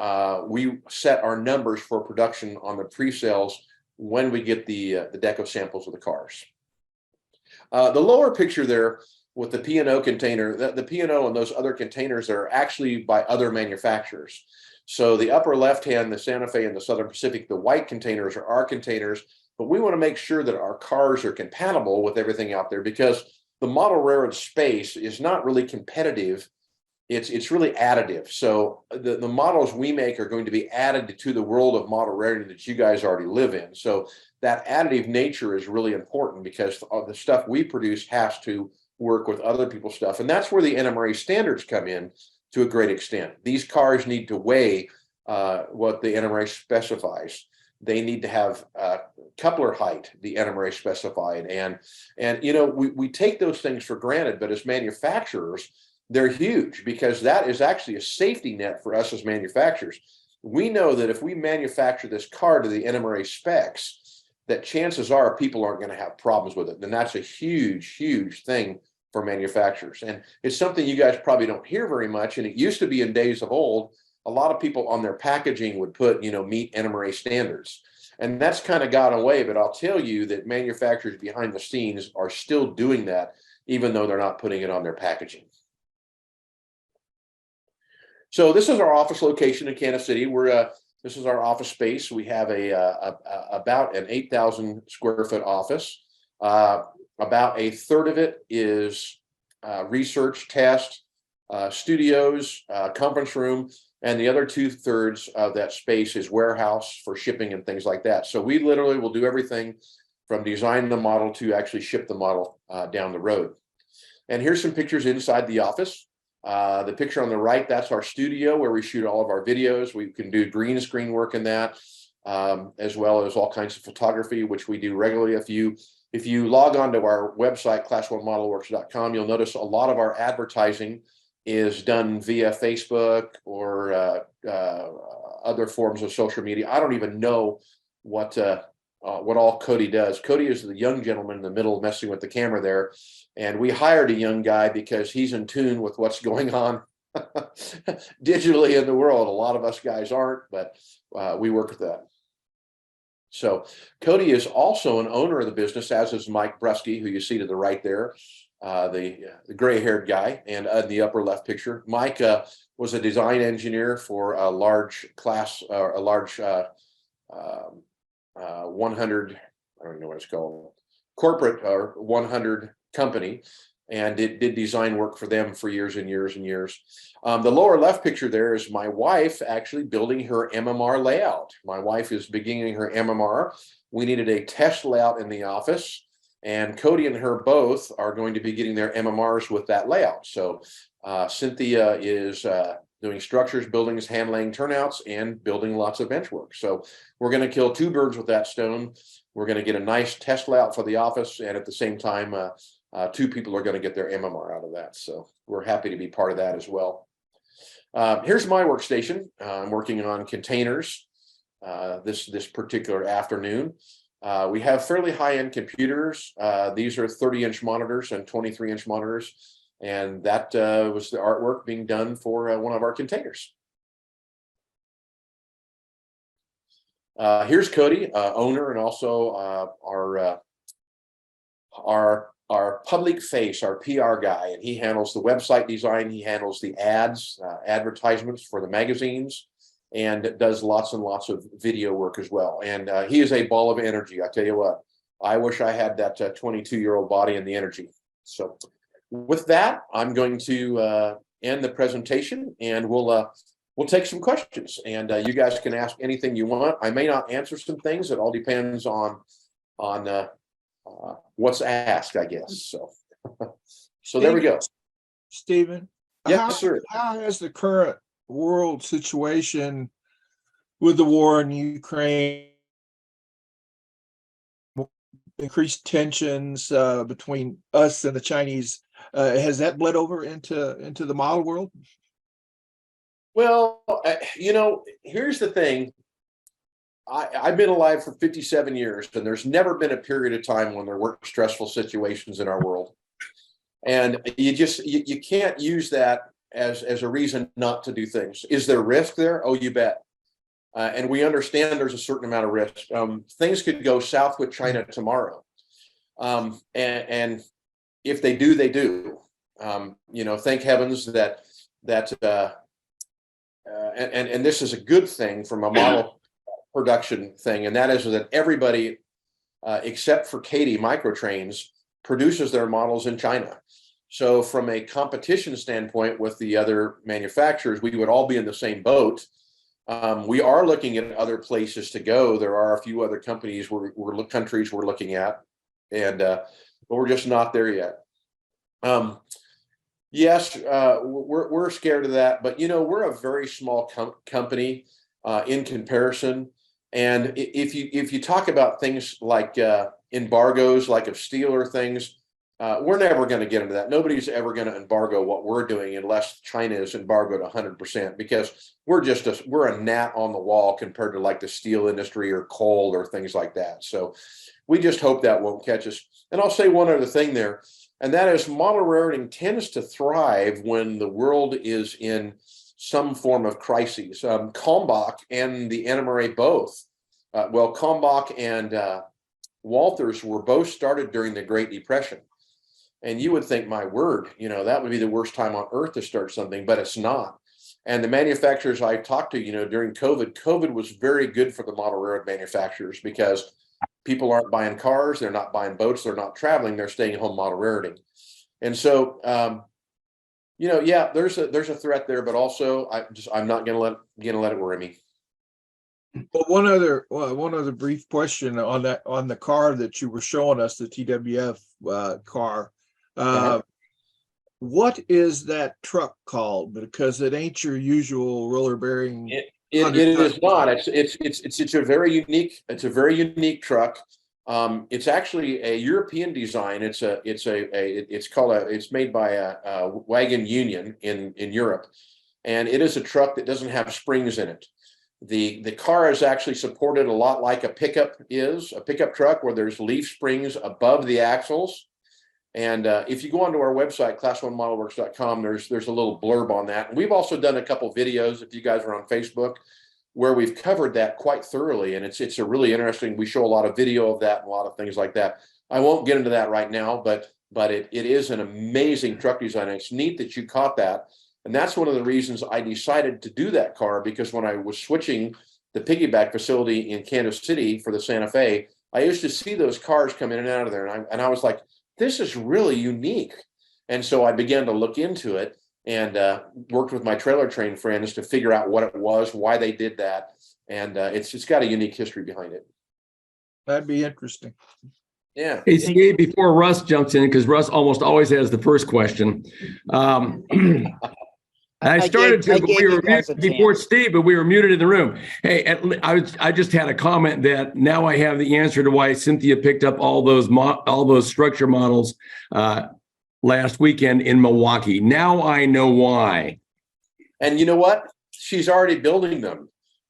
we set our numbers for production on the pre-sales when we get the deco samples of the cars. The lower picture there with the P&O container, the P&O and those other containers are actually by other manufacturers. So the upper left-hand, the Santa Fe and the Southern Pacific, the white containers are our containers, but we want to make sure that our cars are compatible with everything out there, because the model railroad space is not really competitive. It's really additive. So the models we make are going to be added to the world of model railroading that you guys already live in. So that additive nature is really important, because the stuff we produce has to work with other people's stuff. And that's where the NMRA standards come in to a great extent. These cars need to weigh what the NMRA specifies. They need to have coupler height, the NMRA specified. And you know, we take those things for granted, but as manufacturers, they're huge, because that is actually a safety net for us as manufacturers. We know that if we manufacture this car to the NMRA specs, that chances are people aren't going to have problems with it. And that's a huge, huge thing for manufacturers. And it's something you guys probably don't hear very much. And it used to be in days of old, a lot of people on their packaging would put, meet NMRA standards. And that's kind of gone away, but I'll tell you that manufacturers behind the scenes are still doing that, even though they're not putting it on their packaging. So this is our office location in Kansas City. This is our office space. We have about an 8,000 square foot office. About a third of it is research, test, studios, conference room, and the other 2/3 of that space is warehouse for shipping and things like that. So we literally will do everything from design the model to actually ship the model down the road. And here's some pictures inside the office. The picture on the right, that's our studio where we shoot all of our videos. We can do green screen work in that, as well as all kinds of photography, which we do regularly. If you log on to our website, class1modelworks.com, you'll notice a lot of our advertising is done via Facebook or other forms of social media. I don't even know what all Cody does. Cody is the young gentleman in the middle messing with the camera there. And we hired a young guy because he's in tune with what's going on digitally in the world. A lot of us guys aren't, but we work with that. So Cody is also an owner of the business, as is Mike Brusky, who you see to the right there, the gray-haired guy, and in the upper left picture. Mike was a design engineer for a large 100, I don't know what it's called, corporate or 100 company, and did design work for them for years and years and years. The lower left picture there is my wife actually building her MMR layout. My wife is beginning her MMR. We needed a test layout in the office, and Cody and her both are going to be getting their MMRs with that layout. So Cynthia is doing structures, buildings, hand laying turnouts, and building lots of bench work. So we're going to kill two birds with that stone. We're going to get a nice test layout for the office, and at the same time, two people are going to get their MMR out of that. So we're happy to be part of that as well. Here's my workstation. I'm working on containers this particular afternoon. We have fairly high-end computers. These are 30-inch monitors and 23-inch monitors. And that was the artwork being done for one of our containers. Here's Cody, owner, and also our public face, our PR guy, and he handles the website design. He handles the ads, advertisements for the magazines, and does lots and lots of video work as well. And he is a ball of energy. I tell you what, I wish I had that 22-year-old body and the energy. So with that, I'm going to end the presentation, and we'll take some questions, and you guys can ask anything you want. I may not answer some things. It all depends on what's asked, I guess. So, so there we go. Stephen, Yes, sir. How has the current world situation with the war in Ukraine, increased tensions between us and the Chinese, has that bled over into the model world? Well, here's the thing. I've been alive for 57 years, and there's never been a period of time when there weren't stressful situations in our world. And you can't use that as a reason not to do things. Is there risk there? Oh, you bet. And we understand there's a certain amount of risk. Things could go south with China tomorrow. And if they do, they do. Thank heavens that and this is a good thing from a model production thing, and that is that everybody except for Katie Microtrains produces their models in China. So from a competition standpoint with the other manufacturers, we would all be in the same boat. We are looking at other places to go. There are a few other countries we're looking at, and but we're just not there yet. Yes, we're scared of that, but we're a very small company in comparison. And if you talk about things like embargoes, like of steel or things, we're never going to get into that. Nobody's ever going to embargo what we're doing unless China is embargoed 100%, because we're a gnat on the wall compared to like the steel industry or coal or things like that. So we just hope that won't catch us. And I'll say one other thing there, and that is model railroading tends to thrive when the world is in some form of crises. Kalmbach and the NMRA both, Kalmbach and Walthers were both started during the Great Depression. And you would think, my word, that would be the worst time on earth to start something, but it's not. And the manufacturers I talked to, during COVID was very good for the model railroad manufacturers, because people aren't buying cars, they're not buying boats, they're not traveling, they're staying home model railroading. And so, yeah, there's a threat there, but also I'm not gonna let it worry me. But one other brief question on the car that you were showing us, the TWF car. What is that truck called? Because it ain't your usual roller bearing. It is not. It's a very unique truck. It's actually a European design. It's made by a wagon union in Europe, and it is a truck that doesn't have springs in it. The car is actually supported a lot like a pickup truck, where there's leaf springs above the axles. And if you go onto our website, class1modelworks.com, there's a little blurb on that. And we've also done a couple videos, if you guys are on Facebook, where we've covered that quite thoroughly. And it's a really interesting, we show a lot of video of that and a lot of things like that. I won't get into that right now, but it is an amazing truck design. And it's neat that you caught that. And that's one of the reasons I decided to do that car, because when I was switching the piggyback facility in Kansas City for the Santa Fe, I used to see those cars come in and out of there. And I was like, this is really unique. And so I began to look into it and worked with my trailer train friends to figure out what it was, why they did that. And it's got a unique history behind it. That'd be interesting. Yeah. Hey, Steve, before Russ jumps in, because Russ almost always has the first question. I started to, but we were muted before Steve, but we were muted in the room. Hey, I just had a comment that now I have the answer to why Cynthia picked up all those structure models last weekend in Milwaukee. Now I know why. And you know what? She's already building them.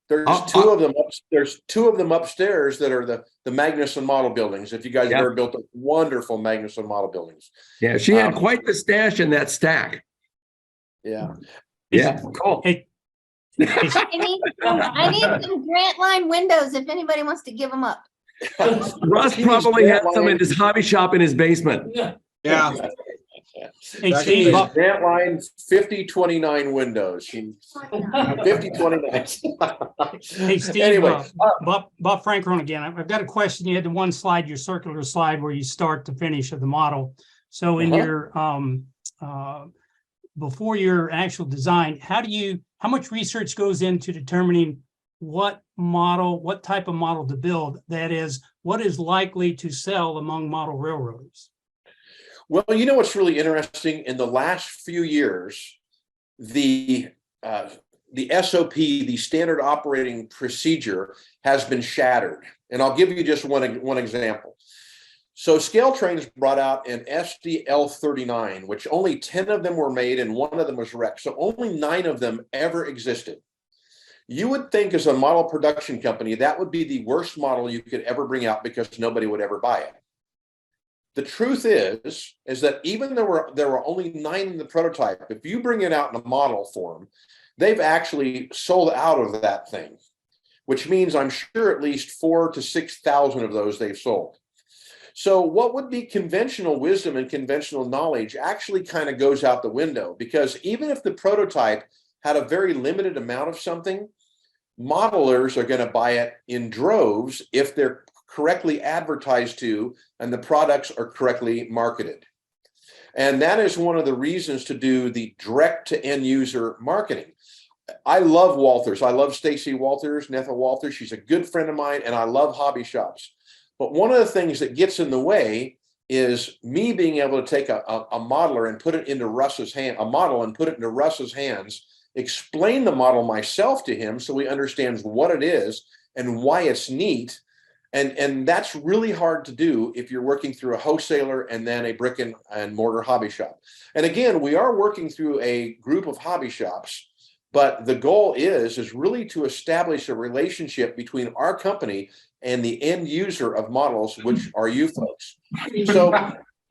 There's two of them. There's two of them upstairs that are the Magnuson model buildings. If you guys have ever built the wonderful Magnuson model buildings. Yeah, she had quite the stash in that stack. Yeah. Yeah, cool. Hey, I need some Grant Line windows if anybody wants to give them up. Russ probably has some in his hobby shop in his basement. Yeah. Hey, Steve, Grant Line 5029 windows. 5029. Hey, Steve, Anyway, Bob Frankron again. I've got a question. You had the one slide, your circular slide, where you start to finish of the model. So in your before your actual design, how much research goes into determining what type of model to build? That is, what is likely to sell among model railroaders? Well, you know what's really interesting? In the last few years, the SOP, the standard operating procedure, has been shattered. And I'll give you just one example. So Scale Trains brought out an SDL39, which only 10 of them were made and one of them was wrecked. So only 9 of them ever existed. You would think, as a model production company, that would be the worst model you could ever bring out, because nobody would ever buy it. The truth is that even there were only 9 in the prototype, if you bring it out in a model form, they've actually sold out of that thing, which means I'm sure at least 4,000 to 6,000 of those they've sold. So what would be conventional wisdom and conventional knowledge actually kind of goes out the window, because even if the prototype had a very limited amount of something, modelers are going to buy it in droves if they're correctly advertised to and the products are correctly marketed. And that is one of the reasons to do the direct to end user marketing. I love Walthers. I love Stacy Walthers, Netha Walthers. She's a good friend of mine, and I love hobby shops. But one of the things that gets in the way is me being able to take a modeler and put it into Russ's hand, a model and put it into Russ's hands, explain the model myself to him so he understands what it is and why it's neat, And that's really hard to do if you're working through a wholesaler and then a brick and mortar hobby shop. And again, we are working through a group of hobby shops, but the goal is really to establish a relationship between our company and the end user of models, which are you folks. So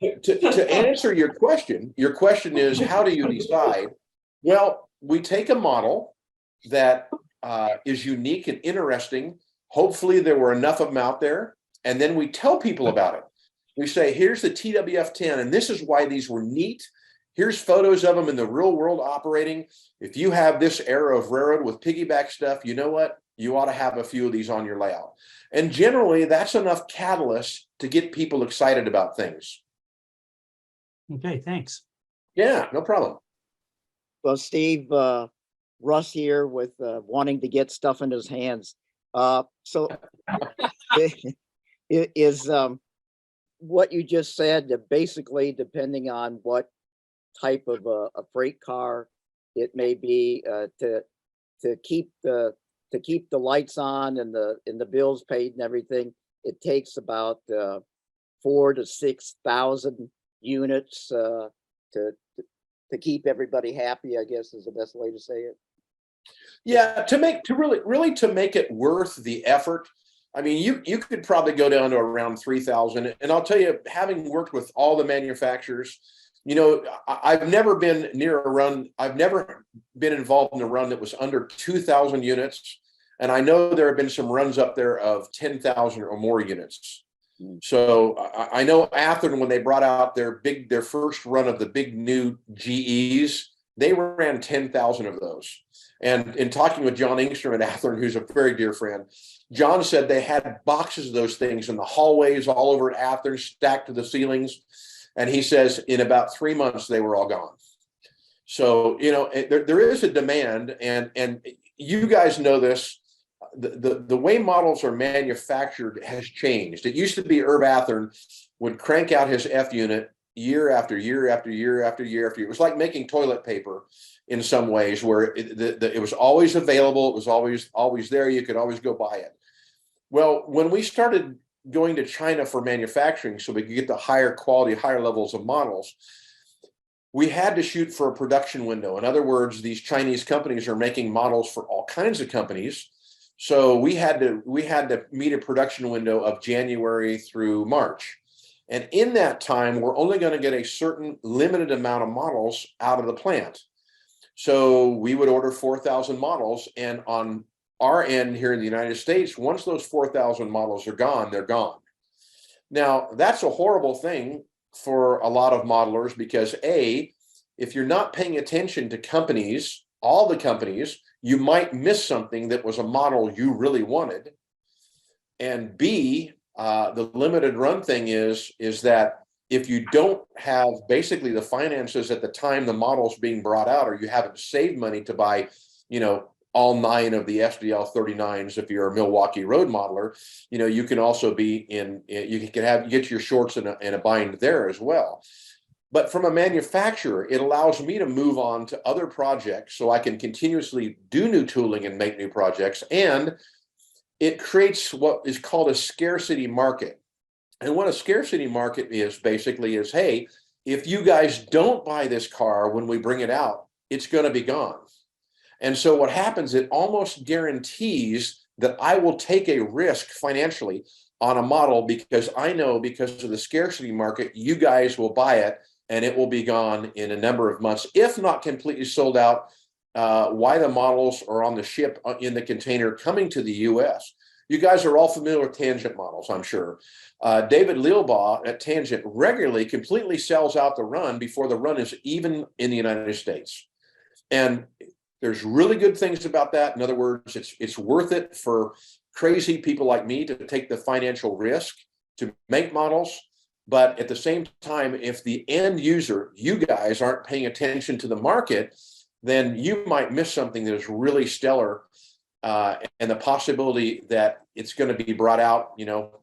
to answer your question is, how do you decide? Well, we take a model that is unique and interesting. Hopefully there were enough of them out there. And then we tell people about it. We say, here's the TWF-10, and this is why these were neat. Here's photos of them in the real world operating. If you have this era of railroad with piggyback stuff, you know what? You ought to have a few of these on your layout. And generally, that's enough catalyst to get people excited about things. Okay, thanks. Yeah, no problem. Well, Steve, Russ here with wanting to get stuff in his hands. So it is what you just said, that basically, depending on what type of a freight car it may be, to keep the lights on and the bills paid and everything, it takes about 4,000 to 6,000 units to keep everybody happy, I guess is the best way to say it. Yeah, to make it worth the effort. I mean, you could probably go down to around 3,000. And I'll tell you, having worked with all the manufacturers, you know, I've never been near a run. I've never been involved in a run that was under 2,000 units. And I know there have been some runs up there of 10,000 or more units. So I know Athearn, when they brought out their first run of the big new GEs, they ran 10,000 of those. And in talking with John Engstrom at Athearn, who's a very dear friend, John said they had boxes of those things in the hallways all over at Athearn, stacked to the ceilings. And he says in about 3 months, they were all gone. So, you know, there is a demand, and you guys know this. The way models are manufactured has changed. It used to be Herb Athearn would crank out his F unit year after year after year after year after year. It was like making toilet paper in some ways, where it was always available. It was always there. You could always go buy it. Well, when we started going to China for manufacturing so we could get the higher quality, higher levels of models, we had to shoot for a production window. In other words, these Chinese companies are making models for all kinds of companies. So we had to meet a production window of January through March. And in that time, we're only going to get a certain limited amount of models out of the plant. So we would order 4,000 models. And on our end here in the United States, once those 4,000 models are gone, they're gone. Now, that's a horrible thing for a lot of modelers, because A, if you're not paying attention to companies, all the companies, you might miss something that was a model you really wanted. And B, the limited run thing is that if you don't have basically the finances at the time the model's being brought out, or you haven't saved money to buy, you know, all 9 of the SDL 39s, if you're a Milwaukee road modeler, you know, you can also be you get your shorts in a bind there as well. But from a manufacturer, it allows me to move on to other projects so I can continuously do new tooling and make new projects. And it creates what is called a scarcity market. And what a scarcity market is basically is, hey, if you guys don't buy this car when we bring it out, it's going to be gone. And so what happens, it almost guarantees that I will take a risk financially on a model, because I know, because of the scarcity market, you guys will buy it and it will be gone in a number of months, if not completely sold out, while the models are on the ship in the container coming to the US. You guys are all familiar with Tangent models, I'm sure. David Lealbaugh at Tangent regularly completely sells out the run before the run is even in the United States. And there's really good things about that. In other words, it's worth it for crazy people like me to take the financial risk to make models. But at the same time, if the end user, you guys, aren't paying attention to the market, then you might miss something that is really stellar. And the possibility that it's going to be brought out, you know,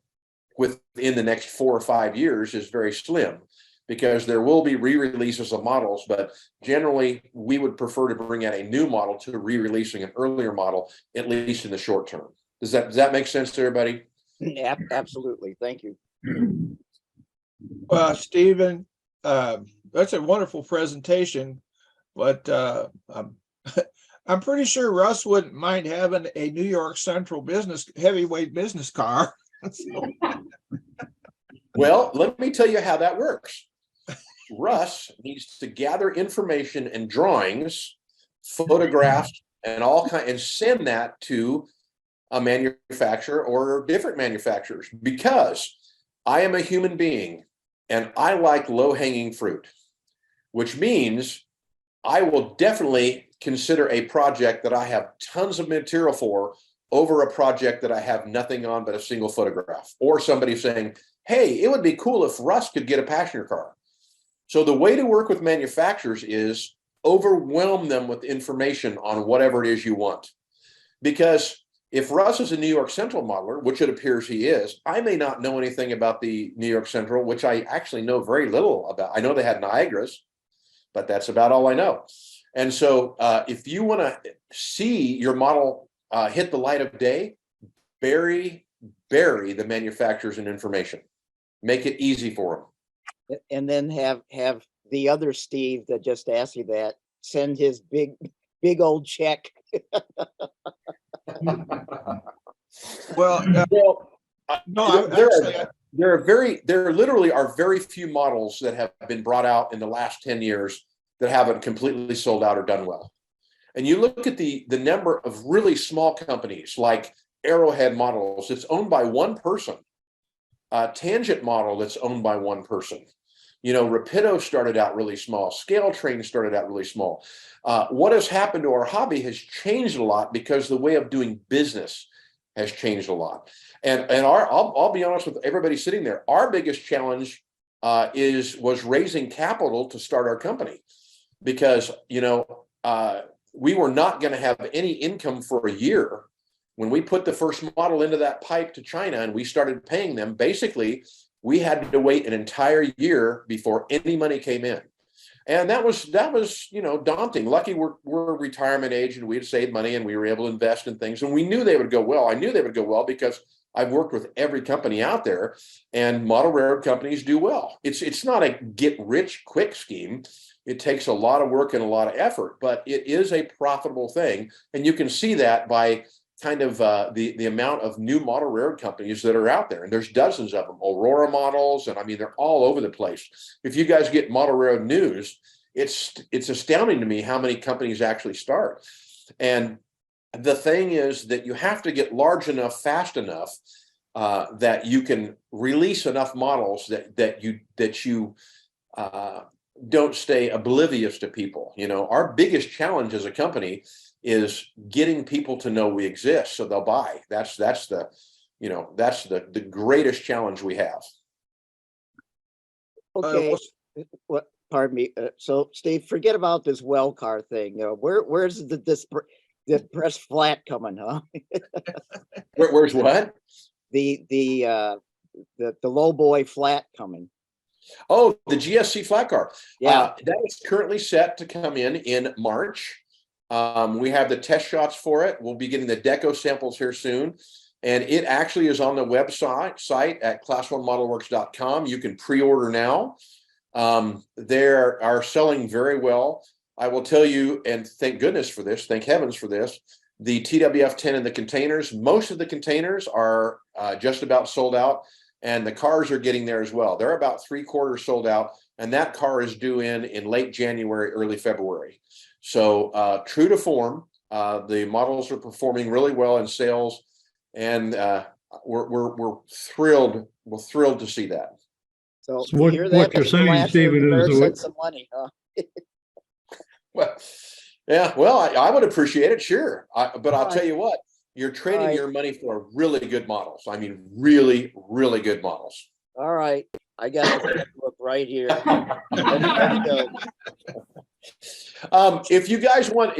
within the next 4 or 5 years is very slim, because there will be re-releases of models. But generally, we would prefer to bring out a new model to re-releasing an earlier model, at least in the short term. Does that make sense to everybody? Absolutely. Thank you. Stephen, that's a wonderful presentation, but I'm pretty sure Russ wouldn't mind having a New York Central heavyweight business car. Well, let me tell you how that works. Russ needs to gather information and drawings, photographs, and and send that to a manufacturer or different manufacturers, because I am a human being and I like low-hanging fruit, which means I will definitely consider a project that I have tons of material for over a project that I have nothing on but a single photograph, or somebody saying, hey, it would be cool if Russ could get a passenger car. So the way to work with manufacturers is overwhelm them with information on whatever it is you want. Because if Russ is a New York Central modeler, which it appears he is, I may not know anything about the New York Central, which I actually know very little about. I know they had Niagaras, but that's about all I know. And so if you want to see your model hit the light of day, bury the manufacturers in information. Make it easy for them. And then have the other Steve that just asked you that send his big old check. Well, no, there literally are very few models that have been brought out in the last 10 years that haven't completely sold out or done well. And you look at the number of really small companies like Arrowhead Models, it's owned by one person. Tangent Model, that's owned by one person. You know, Rapido started out really small. Scale Train started out really small. What has happened to our hobby has changed a lot because the way of doing business has changed a lot. And I'll be honest with everybody sitting there. Our biggest challenge was raising capital to start our company, because we were not going to have any income for a year. When we put the first model into that pipe to China and we started paying them, basically we had to wait an entire year before any money came in. And that was daunting. Lucky we're retirement age and we had saved money and we were able to invest in things, and we knew they would go well. I knew they would go well because I've worked with every company out there, and model railroad companies do well. It's not a get rich quick scheme. It takes a lot of work and a lot of effort, but it is a profitable thing. And you can see that by kind of the amount of new model railroad companies that are out there. And there's dozens of them, Aurora Models, and I mean, they're all over the place. If you guys get model railroad news, it's astounding to me how many companies actually start. And the thing is that you have to get large enough, fast enough, that you can release enough models that you don't stay oblivious to people. You know, our biggest challenge as a company is getting people to know we exist so they'll buy. That's the greatest challenge we have. Okay. Pardon me. So Steve, forget about this well car thing. Where's this press flat coming, huh? Where's what? The low boy flat coming. Oh, the GSC flat car. Yeah. That is currently set to come in March. We have the test shots for it. We'll be getting the deco samples here soon. And it actually is on the website at class1modelworks.com. You can pre-order now. They are selling very well. I will tell you, and thank goodness for this, thank heavens for this, the TWF-10 in the containers, most of the containers are just about sold out, and the cars are getting there as well. They're about 3/4 sold out, and that car is due in late January, early February. So true to form, the models are performing really well in sales, and we're thrilled. We're thrilled to see that. So what you're saying, Stephen, is some money, huh? Well, yeah. Well, I would appreciate it, sure. But I'll tell you what, you're trading your money for really good models. I mean, really, really good models. All right, I got the book right here. Let's go. If you guys want,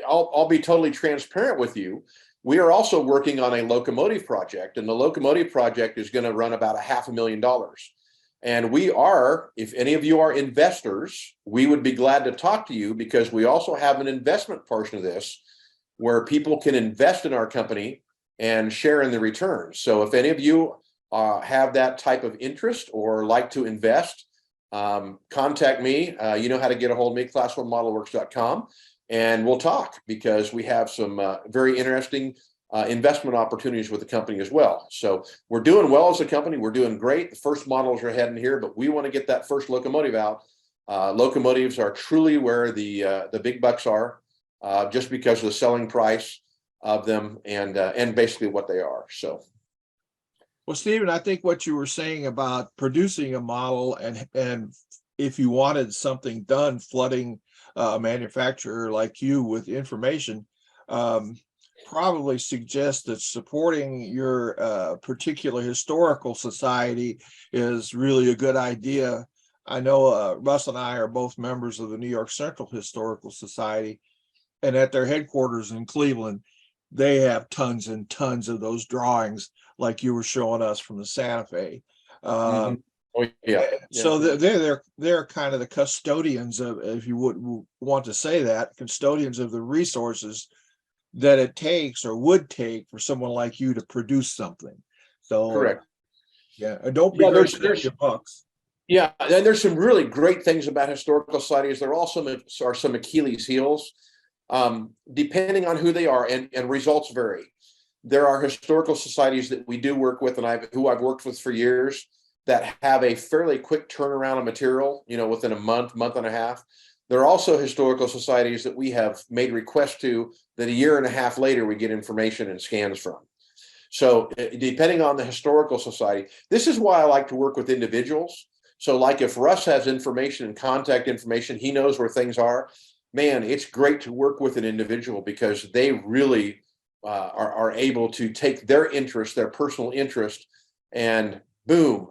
I'll be totally transparent with you. We are also working on a locomotive project, and the locomotive project is going to run about $500,000. And we are, if any of you are investors, we would be glad to talk to you, because we also have an investment portion of this where people can invest in our company and share in the returns. So if any of you have that type of interest or like to invest, contact me. You know how to get a hold of me, class1modelworks.com, and we'll talk, because we have some very interesting investment opportunities with the company as well. So we're doing well as a company. We're doing great. The first models are heading here, but we want to get that first locomotive out. Locomotives are truly where the big bucks are, just because of the selling price of them and basically what they are. So. Well, Stephen, I think what you were saying about producing a model and if you wanted something done, flooding a manufacturer like you with information, probably suggests that supporting your particular historical society is really a good idea. I know Russ and I are both members of the New York Central Historical Society, and at their headquarters in Cleveland, they have tons and tons of those drawings like you were showing us from the Santa Fe. Oh, yeah. So they're kind of the custodians of, if you would want to say that, custodians of the resources that it takes or would take for someone like you to produce something. So correct. Yeah, and don't be there's your bucks. Yeah, and there's some really great things about historical societies. There also are some Achilles heels, depending on who they are, and results vary. There are historical societies that we do work with, and who I've worked with for years, that have a fairly quick turnaround of material, within a month and a half. There are also historical societies that we have made requests to that a year and a half later we get information and scans from. So depending on the historical society, this is why I like to work with individuals. So like if Russ has information and contact information, he knows where things are, man, it's great to work with an individual, because they really are able to take their interest, their personal interest, and boom,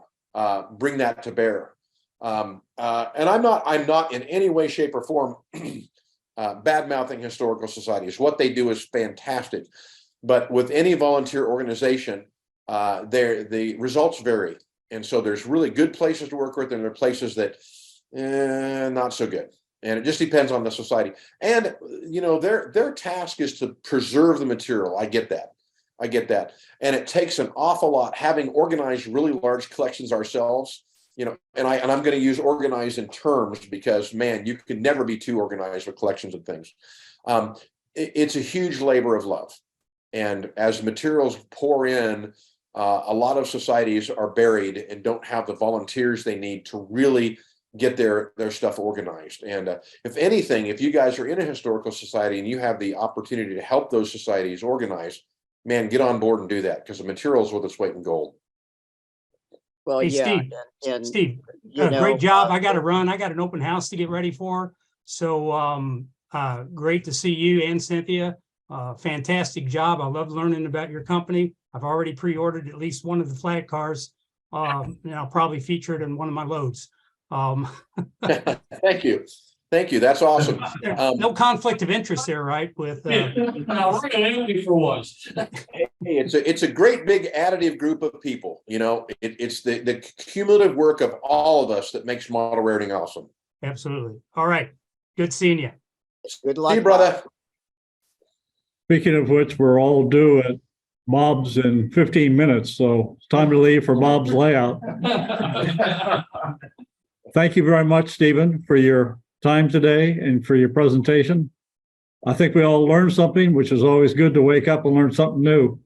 bring that to bear. And I'm not in any way, shape, or form bad-mouthing historical societies. What they do is fantastic. But with any volunteer organization, the results vary. And so there's really good places to work with, and there are places that not so good. And it just depends on the society. And, their task is to preserve the material. I get that. And it takes an awful lot, having organized really large collections ourselves, and I'm going to use organized in terms because, man, you can never be too organized with collections and things. It's a huge labor of love. And as materials pour in, a lot of societies are buried and don't have the volunteers they need to really get their stuff organized. And if anything, if you guys are in a historical society and you have the opportunity to help those societies organize, man, get on board and do that, because the material is worth its weight in gold. Well, Hey, yeah. Steve, great job. I got to run. I got an open house to get ready for. So great to see you and Cynthia. Fantastic job. I love learning about your company. I've already pre-ordered at least one of the flat cars, and I'll probably feature it in one of my loads. Thank you. That's awesome. No conflict of interest there, right? With we're gonna ask you for once. It's a great big additive group of people. It's the cumulative work of all of us that makes model raring awesome. Absolutely. All right. Good seeing you. Good luck. See you, brother. Speaking of which, we're all due at Bob's in 15 minutes, so it's time to leave for Bob's layout. Thank you very much, Stephen, for your time today and for your presentation. I think we all learned something, which is always good to wake up and learn something new.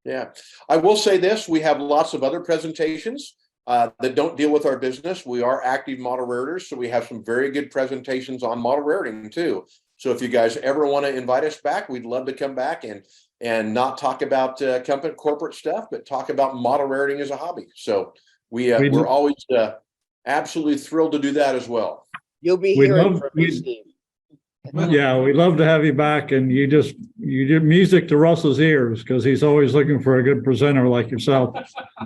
Yeah, I will say this, we have lots of other presentations that don't deal with our business. We are active model raritors, so we have some very good presentations on model rariting too. So if you guys ever want to invite us back, we'd love to come back and not talk about corporate stuff, but talk about model rariting as a hobby. So we're always absolutely thrilled to do that as well. You'll be hearing from me, Steve. Yeah, we'd love to have you back, and you give music to Russell's ears, because he's always looking for a good presenter like yourself.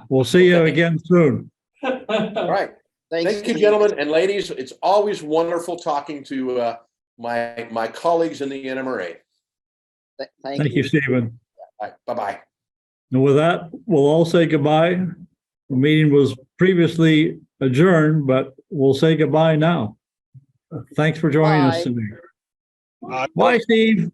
We'll see you again soon. All right. Thanks, Thank you, Steve. gentlemen and ladies. It's always wonderful talking to my colleagues in the NMRA. Thank you, Stephen. All right, bye-bye. And with that, we'll all say goodbye. The meeting was previously adjourned, but we'll say goodbye now. Thanks for joining us today. Bye, Steve.